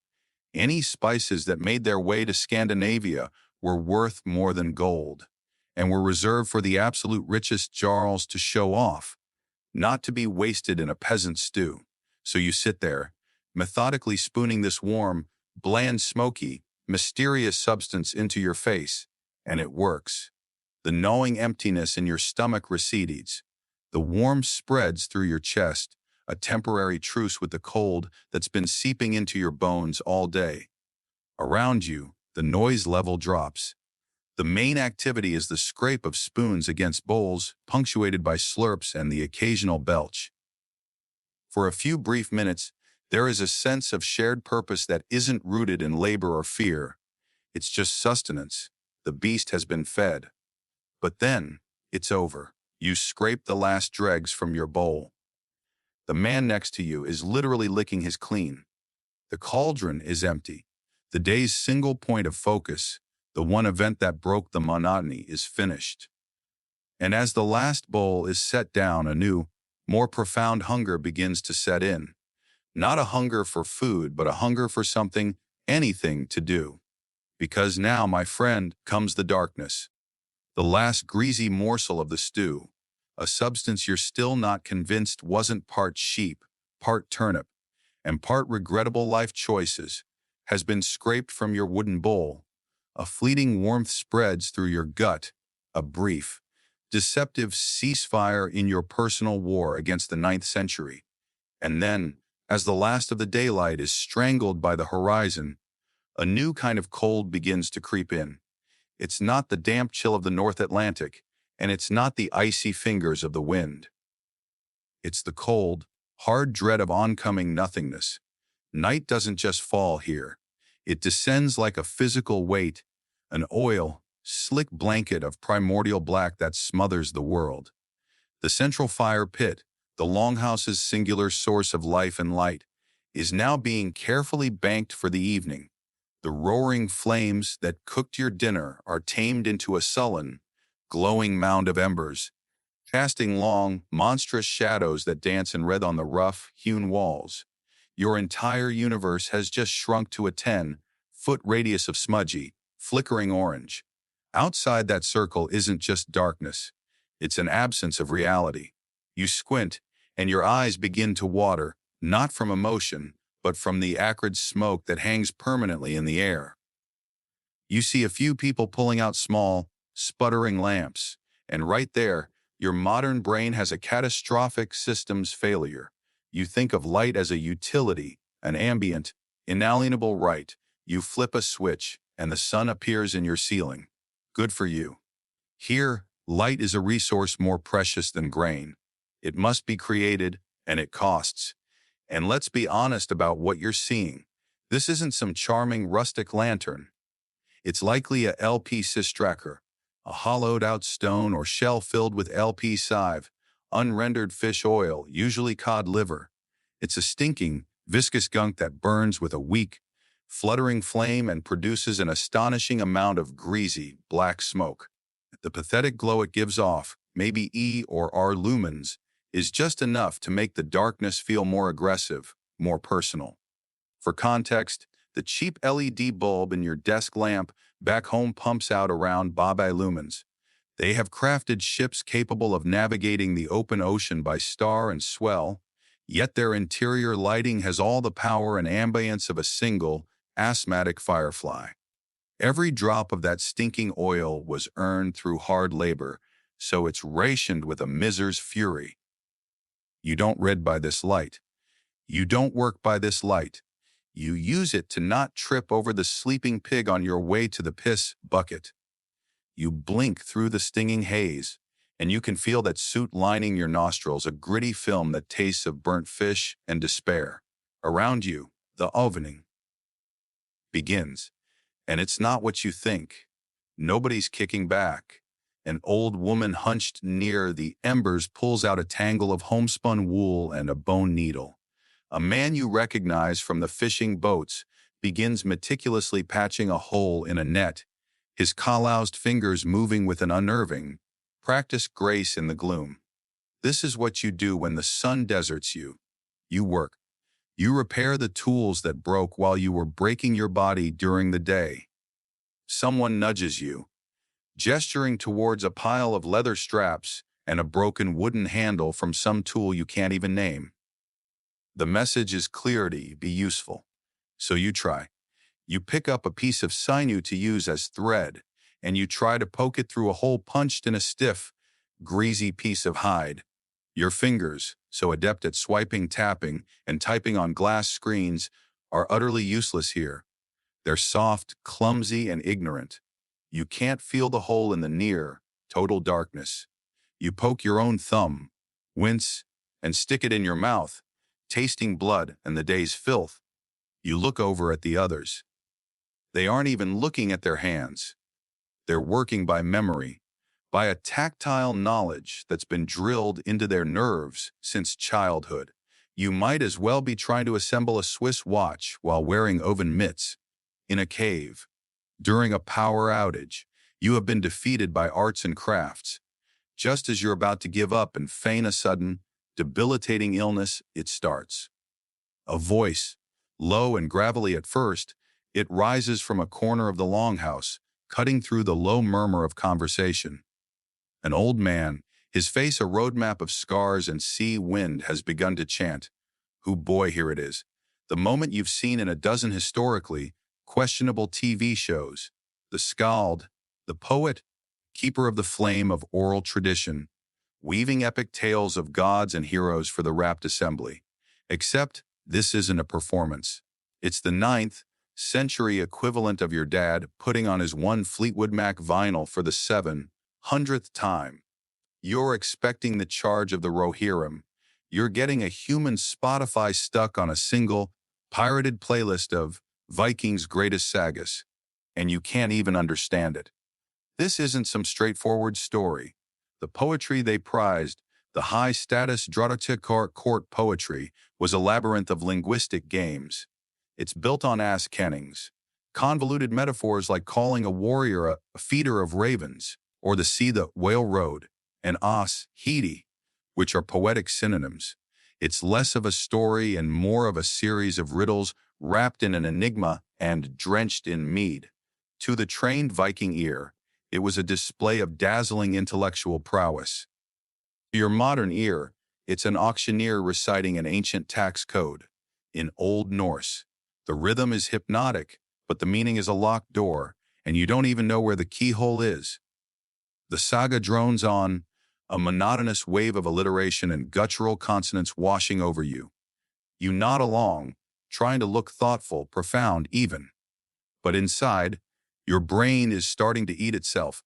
Speaker 1: Any spices that made their way to Scandinavia were worth more than gold, and were reserved for the absolute richest jarls to show off, not to be wasted in a peasant stew. So you sit there, methodically spooning this warm, bland, smoky, mysterious substance into your face, and it works. The gnawing emptiness in your stomach recedes. The warmth spreads through your chest, a temporary truce with the cold that's been seeping into your bones all day. Around you, the noise level drops. The main activity is the scrape of spoons against bowls, punctuated by slurps and the occasional belch. For a few brief minutes, there is a sense of shared purpose that isn't rooted in labor or fear. It's just sustenance. The beast has been fed. But then, it's over. You scrape the last dregs from your bowl. The man next to you is literally licking his clean. The cauldron is empty. The day's single point of focus, the one event that broke the monotony, is finished. And as the last bowl is set down, a new, more profound hunger begins to set in. Not a hunger for food, but a hunger for something, anything to do. Because now, my friend, comes the darkness. The last greasy morsel of the stew, a substance you're still not convinced wasn't part sheep, part turnip, and part regrettable life choices, has been scraped from your wooden bowl. A fleeting warmth spreads through your gut, a brief, deceptive ceasefire in your personal war against the 9th century. And then, as the last of the daylight is strangled by the horizon, a new kind of cold begins to creep in. It's not the damp chill of the North Atlantic, and it's not the icy fingers of the wind. It's the cold, hard dread of oncoming nothingness. Night doesn't just fall here. It descends like a physical weight, an oil, slick blanket of primordial black that smothers the world. The central fire pit, the Longhouse's singular source of life and light, is now being carefully banked for the evening. The roaring flames that cooked your dinner are tamed into a sullen, glowing mound of embers, casting long, monstrous shadows that dance in red on the rough, hewn walls. Your entire universe has just shrunk to a 10-foot radius of smudgy, flickering orange. Outside that circle isn't just darkness. It's an absence of reality. You squint, and your eyes begin to water, not from emotion, but from the acrid smoke that hangs permanently in the air. You see a few people pulling out small, sputtering lamps, and right there, your modern brain has a catastrophic systems failure. You think of light as a utility, an ambient, inalienable right. You flip a switch, and the sun appears in your ceiling. Good for you. Here, light is a resource more precious than grain. It must be created, and it costs. And let's be honest about what you're seeing. This isn't some charming rustic lantern. It's likely a LP sistracker, a hollowed-out stone or shell filled with LP sieve, unrendered fish oil, usually cod liver. It's a stinking, viscous gunk that burns with a weak, fluttering flame and produces an astonishing amount of greasy, black smoke. The pathetic glow it gives off, maybe E or R lumens, is just enough to make the darkness feel more aggressive, more personal. For context, the cheap LED bulb in your desk lamp back home pumps out around Babai lumens. They have crafted ships capable of navigating the open ocean by star and swell, yet their interior lighting has all the power and ambience of a single, asthmatic firefly. Every drop of that stinking oil was earned through hard labor, so it's rationed with a miser's fury. You don't read by this light. You don't work by this light. You use it to not trip over the sleeping pig on your way to the piss bucket. You blink through the stinging haze, and you can feel that soot lining your nostrils, a gritty film that tastes of burnt fish and despair. Around you, the ovening begins, And it's not what you think. Nobody's kicking back. An old woman hunched near the embers pulls out a tangle of homespun wool and a bone needle. A man you recognize from the fishing boats begins meticulously patching a hole in a net, his calloused fingers moving with an unnerving, practiced grace in the gloom. This is what you do when the sun deserts you. You work. You repair the tools that broke while you were breaking your body during the day. Someone nudges you, gesturing towards a pile of leather straps and a broken wooden handle from some tool you can't even name. The message is clarity, be useful. So you try. You pick up a piece of sinew to use as thread, and you try to poke it through a hole punched in a stiff, greasy piece of hide. Your fingers, so adept at swiping, tapping, and typing on glass screens, are utterly useless here. They're soft, clumsy, and ignorant. You can't feel the hole in the near, total darkness. You poke your own thumb, wince, and stick it in your mouth, tasting blood and the day's filth. You look over at the others. They aren't even looking at their hands. They're working by memory, by a tactile knowledge that's been drilled into their nerves since childhood. You might as well be trying to assemble a Swiss watch while wearing oven mitts. In a cave, during a power outage, you have been defeated by arts and crafts. Just as you're about to give up and feign a sudden, debilitating illness, it starts. A voice, low and gravelly at first, it rises from a corner of the Longhouse, cutting through the low murmur of conversation. An old man, his face a roadmap of scars and sea wind, has begun to chant. "Hoo boy, here it is. The moment you've seen in a dozen historically questionable TV shows. The skald, the poet, keeper of the flame of oral tradition, weaving epic tales of gods and heroes for the rapt assembly. Except this isn't a performance. It's the 9th century equivalent of your dad putting on his one Fleetwood Mac vinyl for the 700th time. You're expecting the charge of the Rohirrim. You're getting a human Spotify stuck on a single, pirated playlist of Viking's greatest sagas, and you can't even understand it. This isn't some straightforward story. The poetry they prized, the high-status Drottningholm court poetry, was a labyrinth of linguistic games. It's built on ass-kennings, convoluted metaphors like calling a warrior a feeder of ravens, or the sea the whale road, and os, hedi, which are poetic synonyms. It's less of a story and more of a series of riddles wrapped in an enigma and drenched in mead. To the trained Viking ear, it was a display of dazzling intellectual prowess. To your modern ear, it's an auctioneer reciting an ancient tax code. In Old Norse, the rhythm is hypnotic, but the meaning is a locked door, and you don't even know where the keyhole is. The saga drones on, a monotonous wave of alliteration and guttural consonants washing over you. You nod along, trying to look thoughtful, profound even. But inside, your brain is starting to eat itself.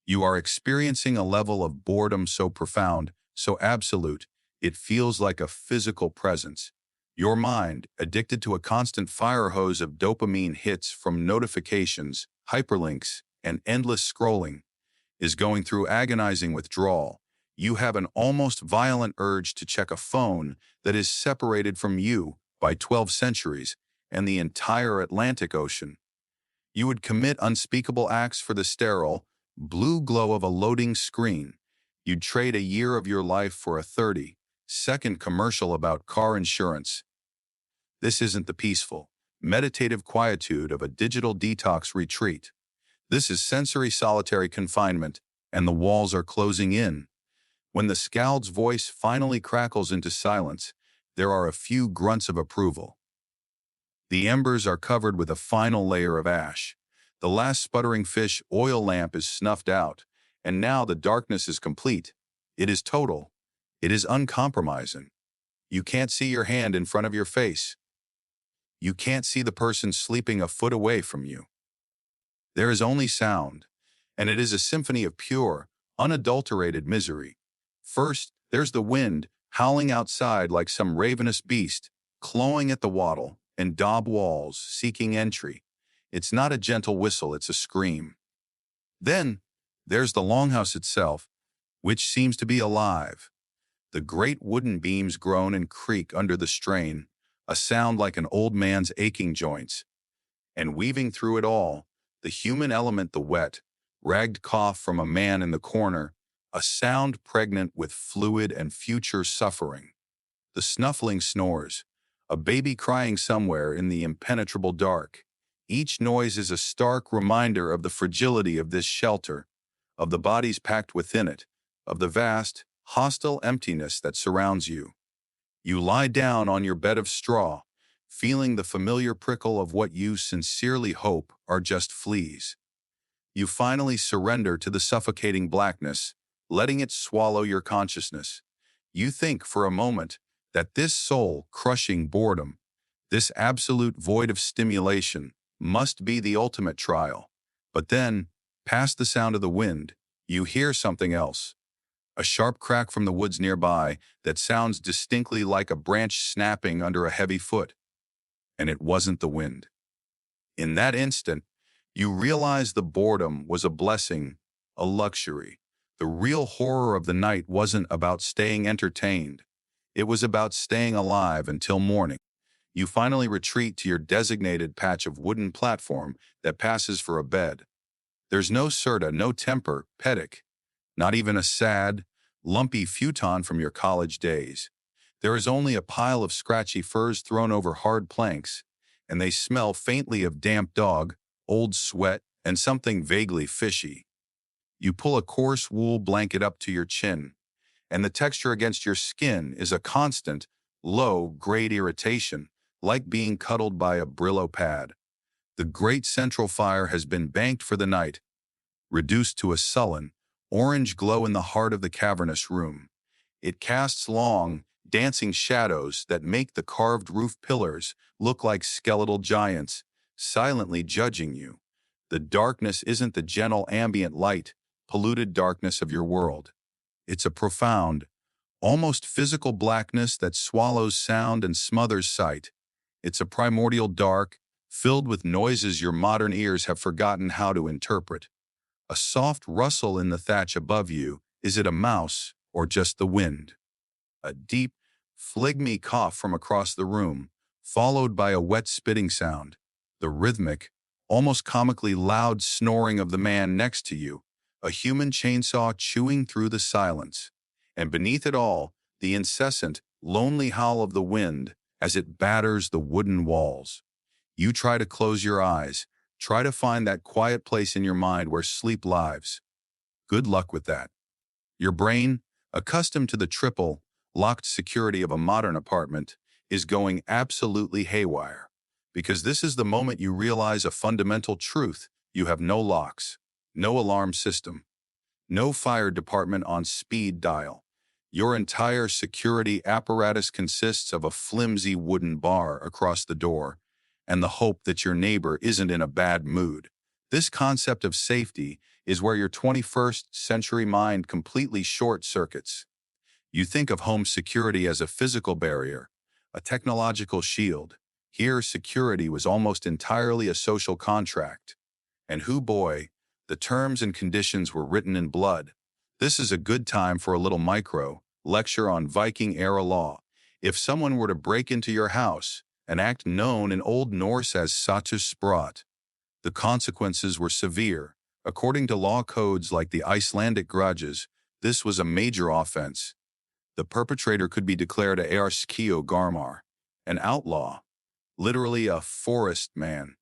Speaker 1: You are experiencing a level of boredom so profound, so absolute, it feels like a physical presence. Your mind, addicted to a constant fire hose of dopamine hits from notifications, hyperlinks, and endless scrolling, is going through agonizing withdrawal. You have an almost violent urge to check a phone that is separated from you by 12 centuries and the entire Atlantic Ocean. You would commit unspeakable acts for the sterile, blue glow of a loading screen. You'd trade a year of your life for a 30-second commercial about car insurance. This isn't the peaceful, meditative quietude of a digital detox retreat. This is sensory solitary confinement, and the walls are closing in. When the skald's voice finally crackles into silence, there are a few grunts of approval. The embers are covered with a final layer of ash. The last sputtering fish oil lamp is snuffed out, and now the darkness is complete. It is total. It is uncompromising. You can't see your hand in front of your face. You can't see the person sleeping a foot away from you. There is only sound, and it is a symphony of pure, unadulterated misery. First, there's the wind, howling outside like some ravenous beast, clawing at the wattle and daub walls, seeking entry. It's not a gentle whistle, it's a scream. Then, there's the longhouse itself, which seems to be alive. The great wooden beams groan and creak under the strain, a sound like an old man's aching joints. And weaving through it all, the human element, the wet, ragged cough from a man in the corner, a sound pregnant with fluid and future suffering. The snuffling snores, a baby crying somewhere in the impenetrable dark. Each noise is a stark reminder of the fragility of this shelter, of the bodies packed within it, of the vast, hostile emptiness that surrounds you. You lie down on your bed of straw, feeling the familiar prickle of what you sincerely hope are just fleas. You finally surrender to the suffocating blackness, letting it swallow your consciousness. You think for a moment that this soul-crushing boredom, this absolute void of stimulation, must be the ultimate trial. But then, past the sound of the wind, you hear something else. A sharp crack from the woods nearby that sounds distinctly like a branch snapping under a heavy foot. And it wasn't the wind. In that instant, you realize the boredom was a blessing, a luxury. The real horror of the night wasn't about staying entertained. It was about staying alive until morning. You finally retreat to your designated patch of wooden platform that passes for a bed. There's no serta, no temper, pedic, not even a sad, lumpy futon from your college days. There is only a pile of scratchy furs thrown over hard planks, and they smell faintly of damp dog, old sweat, and something vaguely fishy. You pull a coarse wool blanket up to your chin, and the texture against your skin is a constant, low-grade irritation, like being cuddled by a Brillo pad. The great central fire has been banked for the night, reduced to a sullen, orange glow in the heart of the cavernous room. It casts long, dancing shadows that make the carved roof pillars look like skeletal giants, silently judging you. The darkness isn't the gentle ambient light, polluted darkness of your world. It's a profound, almost physical blackness that swallows sound and smothers sight. It's a primordial dark, filled with noises your modern ears have forgotten how to interpret. A soft rustle in the thatch above you. Is it a mouse or just the wind? A deep, phlegmy cough from across the room, followed by a wet spitting sound. The rhythmic, almost comically loud snoring of the man next to you, a human chainsaw chewing through the silence. And beneath it all, the incessant, lonely howl of the wind as it batters the wooden walls. You try to close your eyes, try to find that quiet place in your mind where sleep lives. Good luck with that. Your brain, accustomed to the triple, locked security of a modern apartment, is going absolutely haywire. Because this is the moment you realize a fundamental truth: you have no locks, no alarm system, no fire department on speed dial. Your entire security apparatus consists of a flimsy wooden bar across the door and the hope that your neighbor isn't in a bad mood. This concept of safety is where your 21st century mind completely short-circuits. You think of home security as a physical barrier, a technological shield. Here, security was almost entirely a social contract. And boy, the terms and conditions were written in blood. This is a good time for a little micro lecture on Viking-era law. If someone were to break into your house, an act known in Old Norse as sattesbrot, the consequences were severe. According to law codes like the Icelandic grudges, this was a major offense. The perpetrator could be declared a Earskio Garmar, an outlaw, literally a forest man.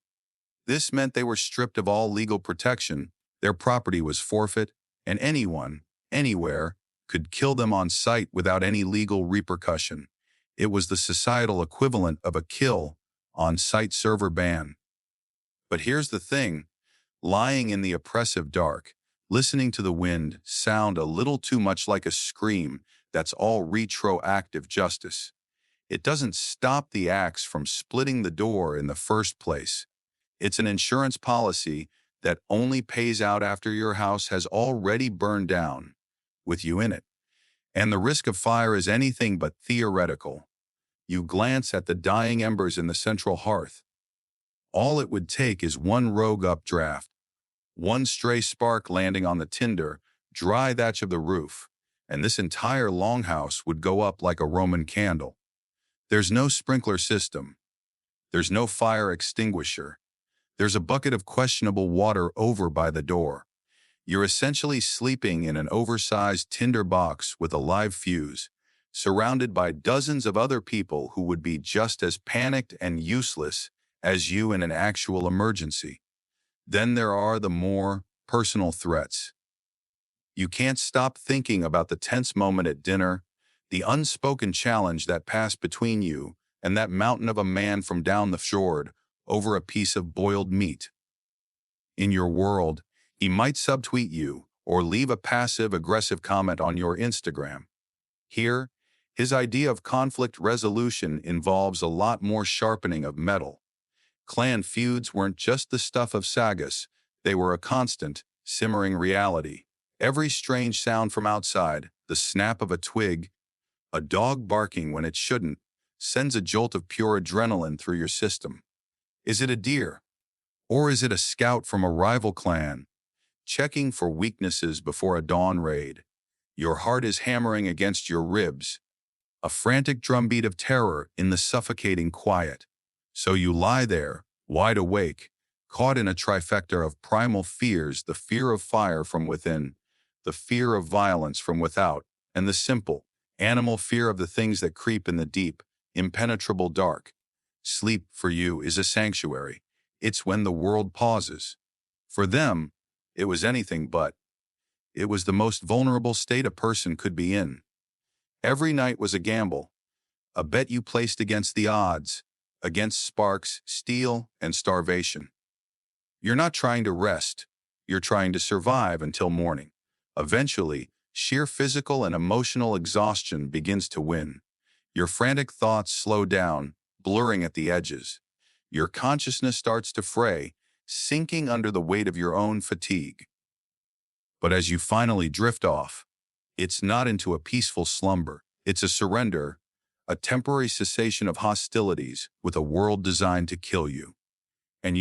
Speaker 1: This meant they were stripped of all legal protection, their property was forfeit, and anyone, anywhere, could kill them on sight without any legal repercussion. It was the societal equivalent of a kill on-site server ban. But here's the thing: lying in the oppressive dark, listening to the wind sound a little too much like a scream, that's all retroactive justice. It doesn't stop the axe from splitting the door in the first place. It's an insurance policy that only pays out after your house has already burned down, with you in it. And the risk of fire is anything but theoretical. You glance at the dying embers in the central hearth. All it would take is one rogue updraft, one stray spark landing on the tinder, dry thatch of the roof, and this entire longhouse would go up like a Roman candle. There's no sprinkler system. There's no fire extinguisher. There's a bucket of questionable water over by the door. You're essentially sleeping in an oversized tinder box with a live fuse, surrounded by dozens of other people who would be just as panicked and useless as you in an actual emergency. Then there are the more personal threats. You can't stop thinking about the tense moment at dinner, the unspoken challenge that passed between you and that mountain of a man from down the fjord over a piece of boiled meat. In your world, he might subtweet you or leave a passive-aggressive comment on your Instagram. Here, his idea of conflict resolution involves a lot more sharpening of metal. Clan feuds weren't just the stuff of sagas, they were a constant, simmering reality. Every strange sound from outside, the snap of a twig, a dog barking when it shouldn't, sends a jolt of pure adrenaline through your system. Is it a deer? Or is it a scout from a rival clan, checking for weaknesses before a dawn raid? Your heart is hammering against your ribs, a frantic drumbeat of terror in the suffocating quiet. So you lie there, wide awake, caught in a trifecta of primal fears: the fear of fire from within, the fear of violence from without, and the simple, animal fear of the things that creep in the deep, impenetrable dark. Sleep, for you, is a sanctuary. It's when the world pauses. For them, it was anything but. It was the most vulnerable state a person could be in. Every night was a gamble, a bet you placed against the odds, against sparks, steel, and starvation. You're not trying to rest. You're trying to survive until morning. Eventually, sheer physical and emotional exhaustion begins to win. Your frantic thoughts slow down, blurring at the edges. Your consciousness starts to fray, sinking under the weight of your own fatigue. But as you finally drift off, it's not into a peaceful slumber. It's a surrender, a temporary cessation of hostilities with a world designed to kill you. And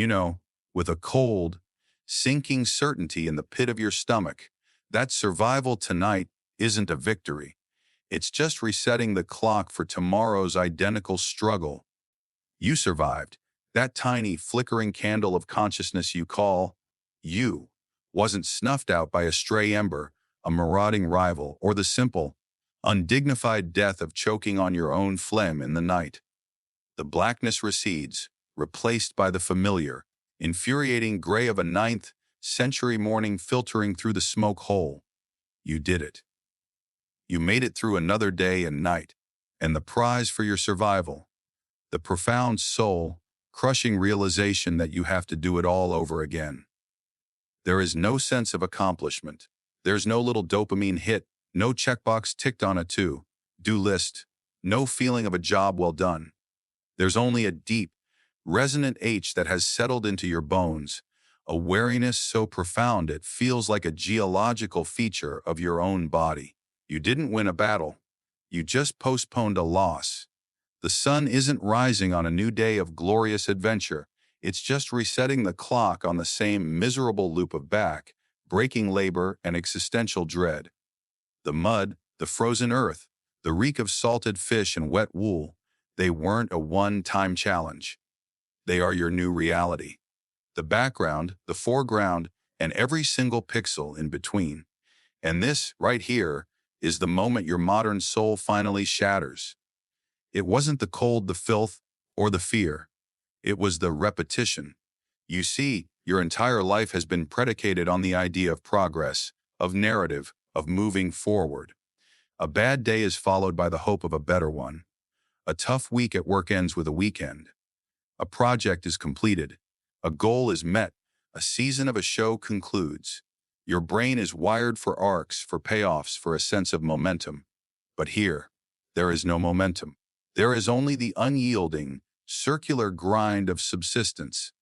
Speaker 1: with a cold, sinking certainty in the pit of your stomach, that survival tonight isn't a victory. It's just resetting the clock for tomorrow's identical struggle. You survived. That tiny, flickering candle of consciousness you call you wasn't snuffed out by a stray ember, a marauding rival, or the simple, undignified death of choking on your own phlegm in the night. The blackness recedes, replaced by the familiar, infuriating gray of a 9th-century morning filtering through the smoke hole. You did it. You made it through another day and night, and the prize for your survival, the profound soul-crushing realization that you have to do it all over again. There is no sense of accomplishment. There's no little dopamine hit, no checkbox ticked on a to-do list, no feeling of a job well done. There's only a deep, resonant H that has settled into your bones, a weariness so profound it feels like a geological feature of your own body. You didn't win a battle. You just postponed a loss. The sun isn't rising on a new day of glorious adventure. It's just resetting the clock on the same miserable loop of breaking labor and existential dread. The mud, the frozen earth, the reek of salted fish and wet wool, they weren't a one-time challenge. They are your new reality. The background, the foreground, and every single pixel in between. And this, right here, is the moment your modern soul finally shatters. It wasn't the cold, the filth, or the fear. It was the repetition. You see, your entire life has been predicated on the idea of progress, of narrative, of moving forward. A bad day is followed by the hope of a better one. A tough week at work ends with a weekend. A project is completed. A goal is met. A season of a show concludes. Your brain is wired for arcs, for payoffs, for a sense of momentum. But here, there is no momentum. There is only the unyielding, circular grind of subsistence.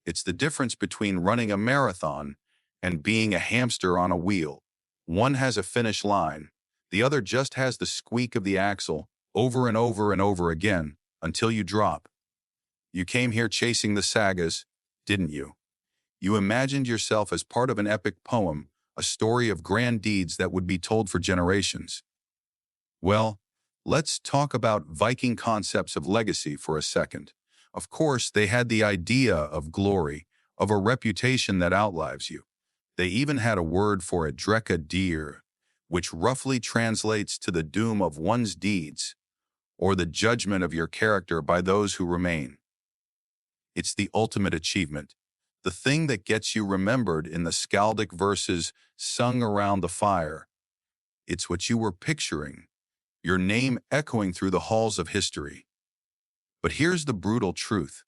Speaker 1: It's the difference between running a marathon and being a hamster on a wheel. One has a finish line. The other just has the squeak of the axle over and over and over again until you drop. You came here chasing the sagas, didn't you? You imagined yourself as part of an epic poem, a story of grand deeds that would be told for generations. Well, let's talk about Viking concepts of legacy for a second. Of course, they had the idea of glory, of a reputation that outlives you. They even had a word for it, drekka dir, which roughly translates to the doom of one's deeds, or the judgment of your character by those who remain. It's the ultimate achievement, the thing that gets you remembered in the skaldic verses sung around the fire. It's what you were picturing, your name echoing through the halls of history. But here's the brutal truth.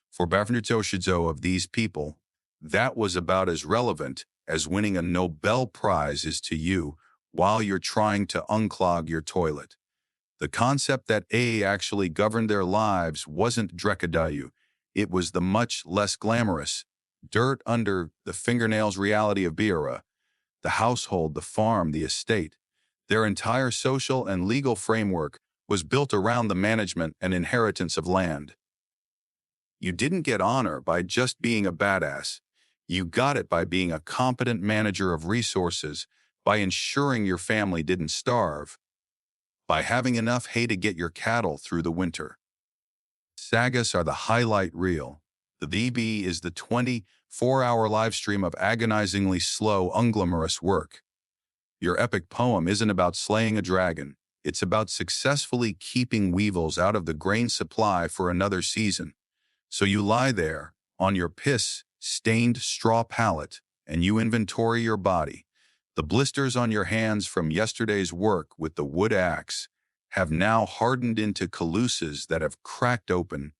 Speaker 1: For Bafnitoshidzo of these people, that was about as relevant as winning a Nobel Prize is to you while you're trying to unclog your toilet. The concept that A actually governed their lives wasn't Drekadayu. It was the much less glamorous, dirt under the fingernails reality of Bira, the household, the farm, the estate. Their entire social and legal framework was built around the management and inheritance of land. You didn't get honor by just being a badass. You got it by being a competent manager of resources, by ensuring your family didn't starve, by having enough hay to get your cattle through the winter. Sagas are the highlight reel. The VB is the 24-hour live stream of agonizingly slow, unglamorous work. Your epic poem isn't about slaying a dragon. It's about successfully keeping weevils out of the grain supply for another season. So you lie there, on your piss-stained straw pallet, and you inventory your body. The blisters on your hands from yesterday's work with the wood axe have now hardened into calusas that have cracked open,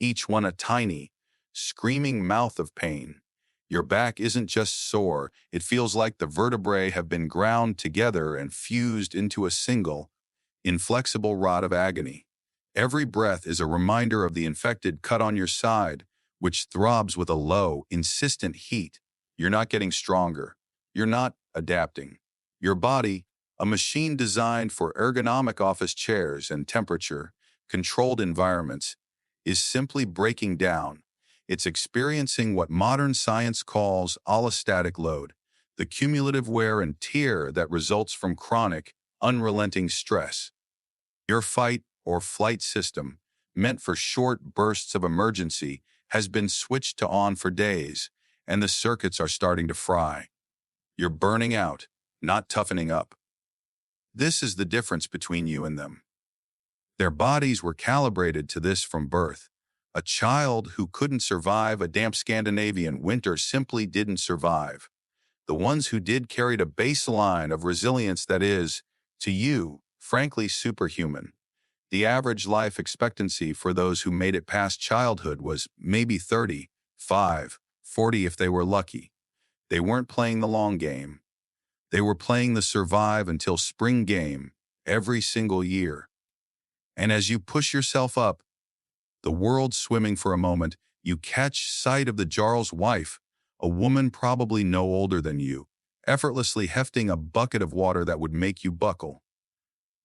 Speaker 1: each one a tiny, screaming mouth of pain. Your back isn't just sore, it feels like the vertebrae have been ground together and fused into a single, inflexible rod of agony. Every breath is a reminder of the infected cut on your side, which throbs with a low, insistent heat. You're not getting stronger. You're not adapting. Your body, a machine designed for ergonomic office chairs and temperature-controlled environments, is simply breaking down. It's experiencing what modern science calls allostatic load, the cumulative wear and tear that results from chronic, unrelenting stress. Your fight or flight system, meant for short bursts of emergency, has been switched to on for days, and the circuits are starting to fry. You're burning out, not toughening up. This is the difference between you and them. Their bodies were calibrated to this from birth. A child who couldn't survive a damp Scandinavian winter simply didn't survive. The ones who did carried a baseline of resilience that is, to you, frankly superhuman. The average life expectancy for those who made it past childhood was maybe 35, 40 if they were lucky. They weren't playing the long game. They were playing the survive until spring game every single year. And as you push yourself up, the world swimming for a moment, you catch sight of the Jarl's wife, a woman probably no older than you, effortlessly hefting a bucket of water that would make you buckle.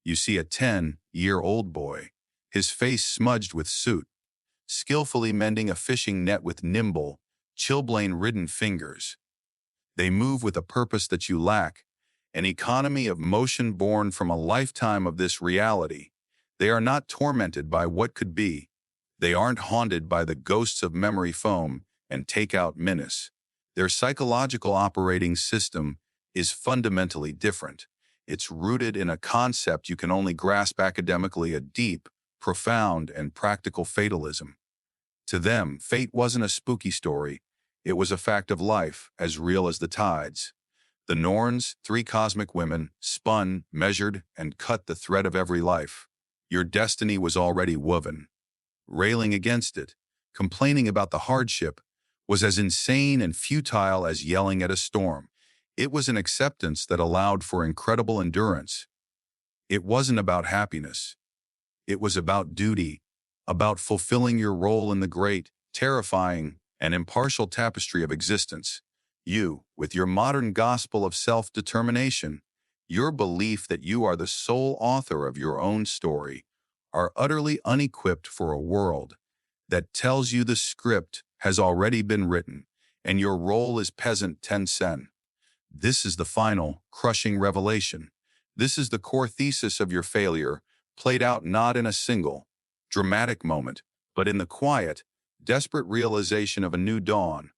Speaker 1: You see a 10-year-old boy, his face smudged with soot, skillfully mending a fishing net with nimble, chilblain-ridden fingers. They move with a purpose that you lack, an economy of motion born from a lifetime of this reality. They are not tormented by what could be. They aren't haunted by the ghosts of memory foam and takeout menace. Their psychological operating system is fundamentally different. It's rooted in a concept you can only grasp academically, a deep, profound, and practical fatalism. To them, fate wasn't a spooky story. It was a fact of life, as real as the tides. The Norns, 3 cosmic women, spun, measured, and cut the thread of every life. Your destiny was already woven. Railing against it, complaining about the hardship, was as insane and futile as yelling at a storm. It was an acceptance that allowed for incredible endurance. It wasn't about happiness. It was about duty, about fulfilling your role in the great, terrifying, and impartial tapestry of existence. You, with your modern gospel of self-determination, your belief that you are the sole author of your own story, are utterly unequipped for a world that tells you the script has already been written and your role is peasant 10 sen. This is the final, crushing revelation. This is the core thesis of your failure, played out not in a single, dramatic moment, but in the quiet, desperate realization of a new dawn.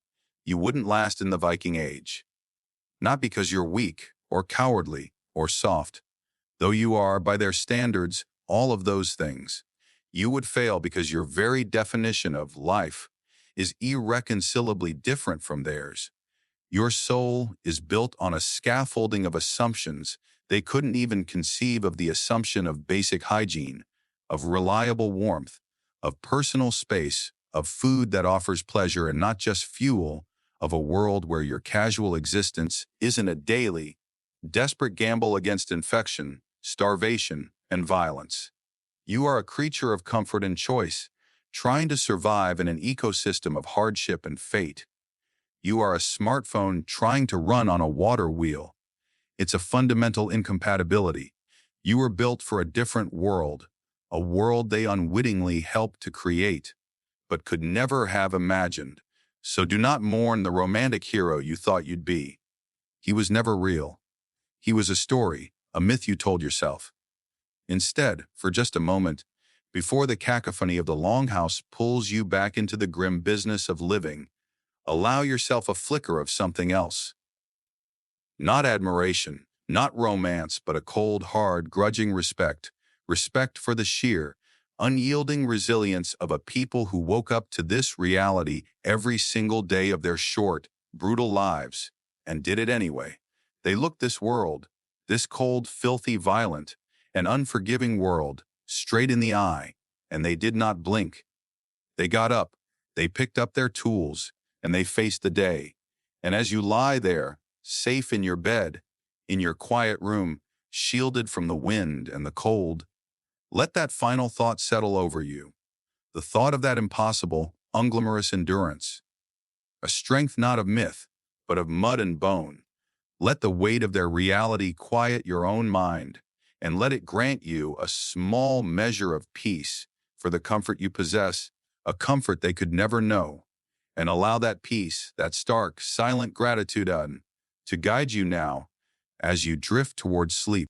Speaker 1: You wouldn't last in the Viking Age. Not because you're weak, or cowardly, or soft, though you are, by their standards, all of those things. You would fail because your very definition of life is irreconcilably different from theirs. Your soul is built on a scaffolding of assumptions. They couldn't even conceive of the assumption of basic hygiene, of reliable warmth, of personal space, of food that offers pleasure and not just fuel, of a world where your casual existence isn't a daily, desperate gamble against infection, starvation, and violence. You are a creature of comfort and choice, trying to survive in an ecosystem of hardship and fate. You are a smartphone trying to run on a water wheel. It's a fundamental incompatibility. You were built for a different world, a world they unwittingly helped to create, but could never have imagined. So do not mourn the romantic hero you thought you'd be. He was never real. He was a story, a myth you told yourself. Instead, for just a moment, before the cacophony of the Longhouse pulls you back into the grim business of living, allow yourself a flicker of something else. Not admiration, not romance, but a cold, hard, grudging respect. Respect for the sheer, unyielding resilience of a people who woke up to this reality every single day of their short, brutal lives, and did it anyway. They looked this world, this cold, filthy, violent, and unforgiving world, straight in the eye, and they did not blink. They got up, they picked up their tools, and they faced the day. And as you lie there, safe in your bed, in your quiet room, shielded from the wind and the cold, let that final thought settle over you. The thought of that impossible, unglamorous endurance. A strength not of myth, but of mud and bone. Let the weight of their reality quiet your own mind, and let it grant you a small measure of peace for the comfort you possess, a comfort they could never know. And allow that peace, that stark, silent gratitude to guide you now as you drift towards sleep.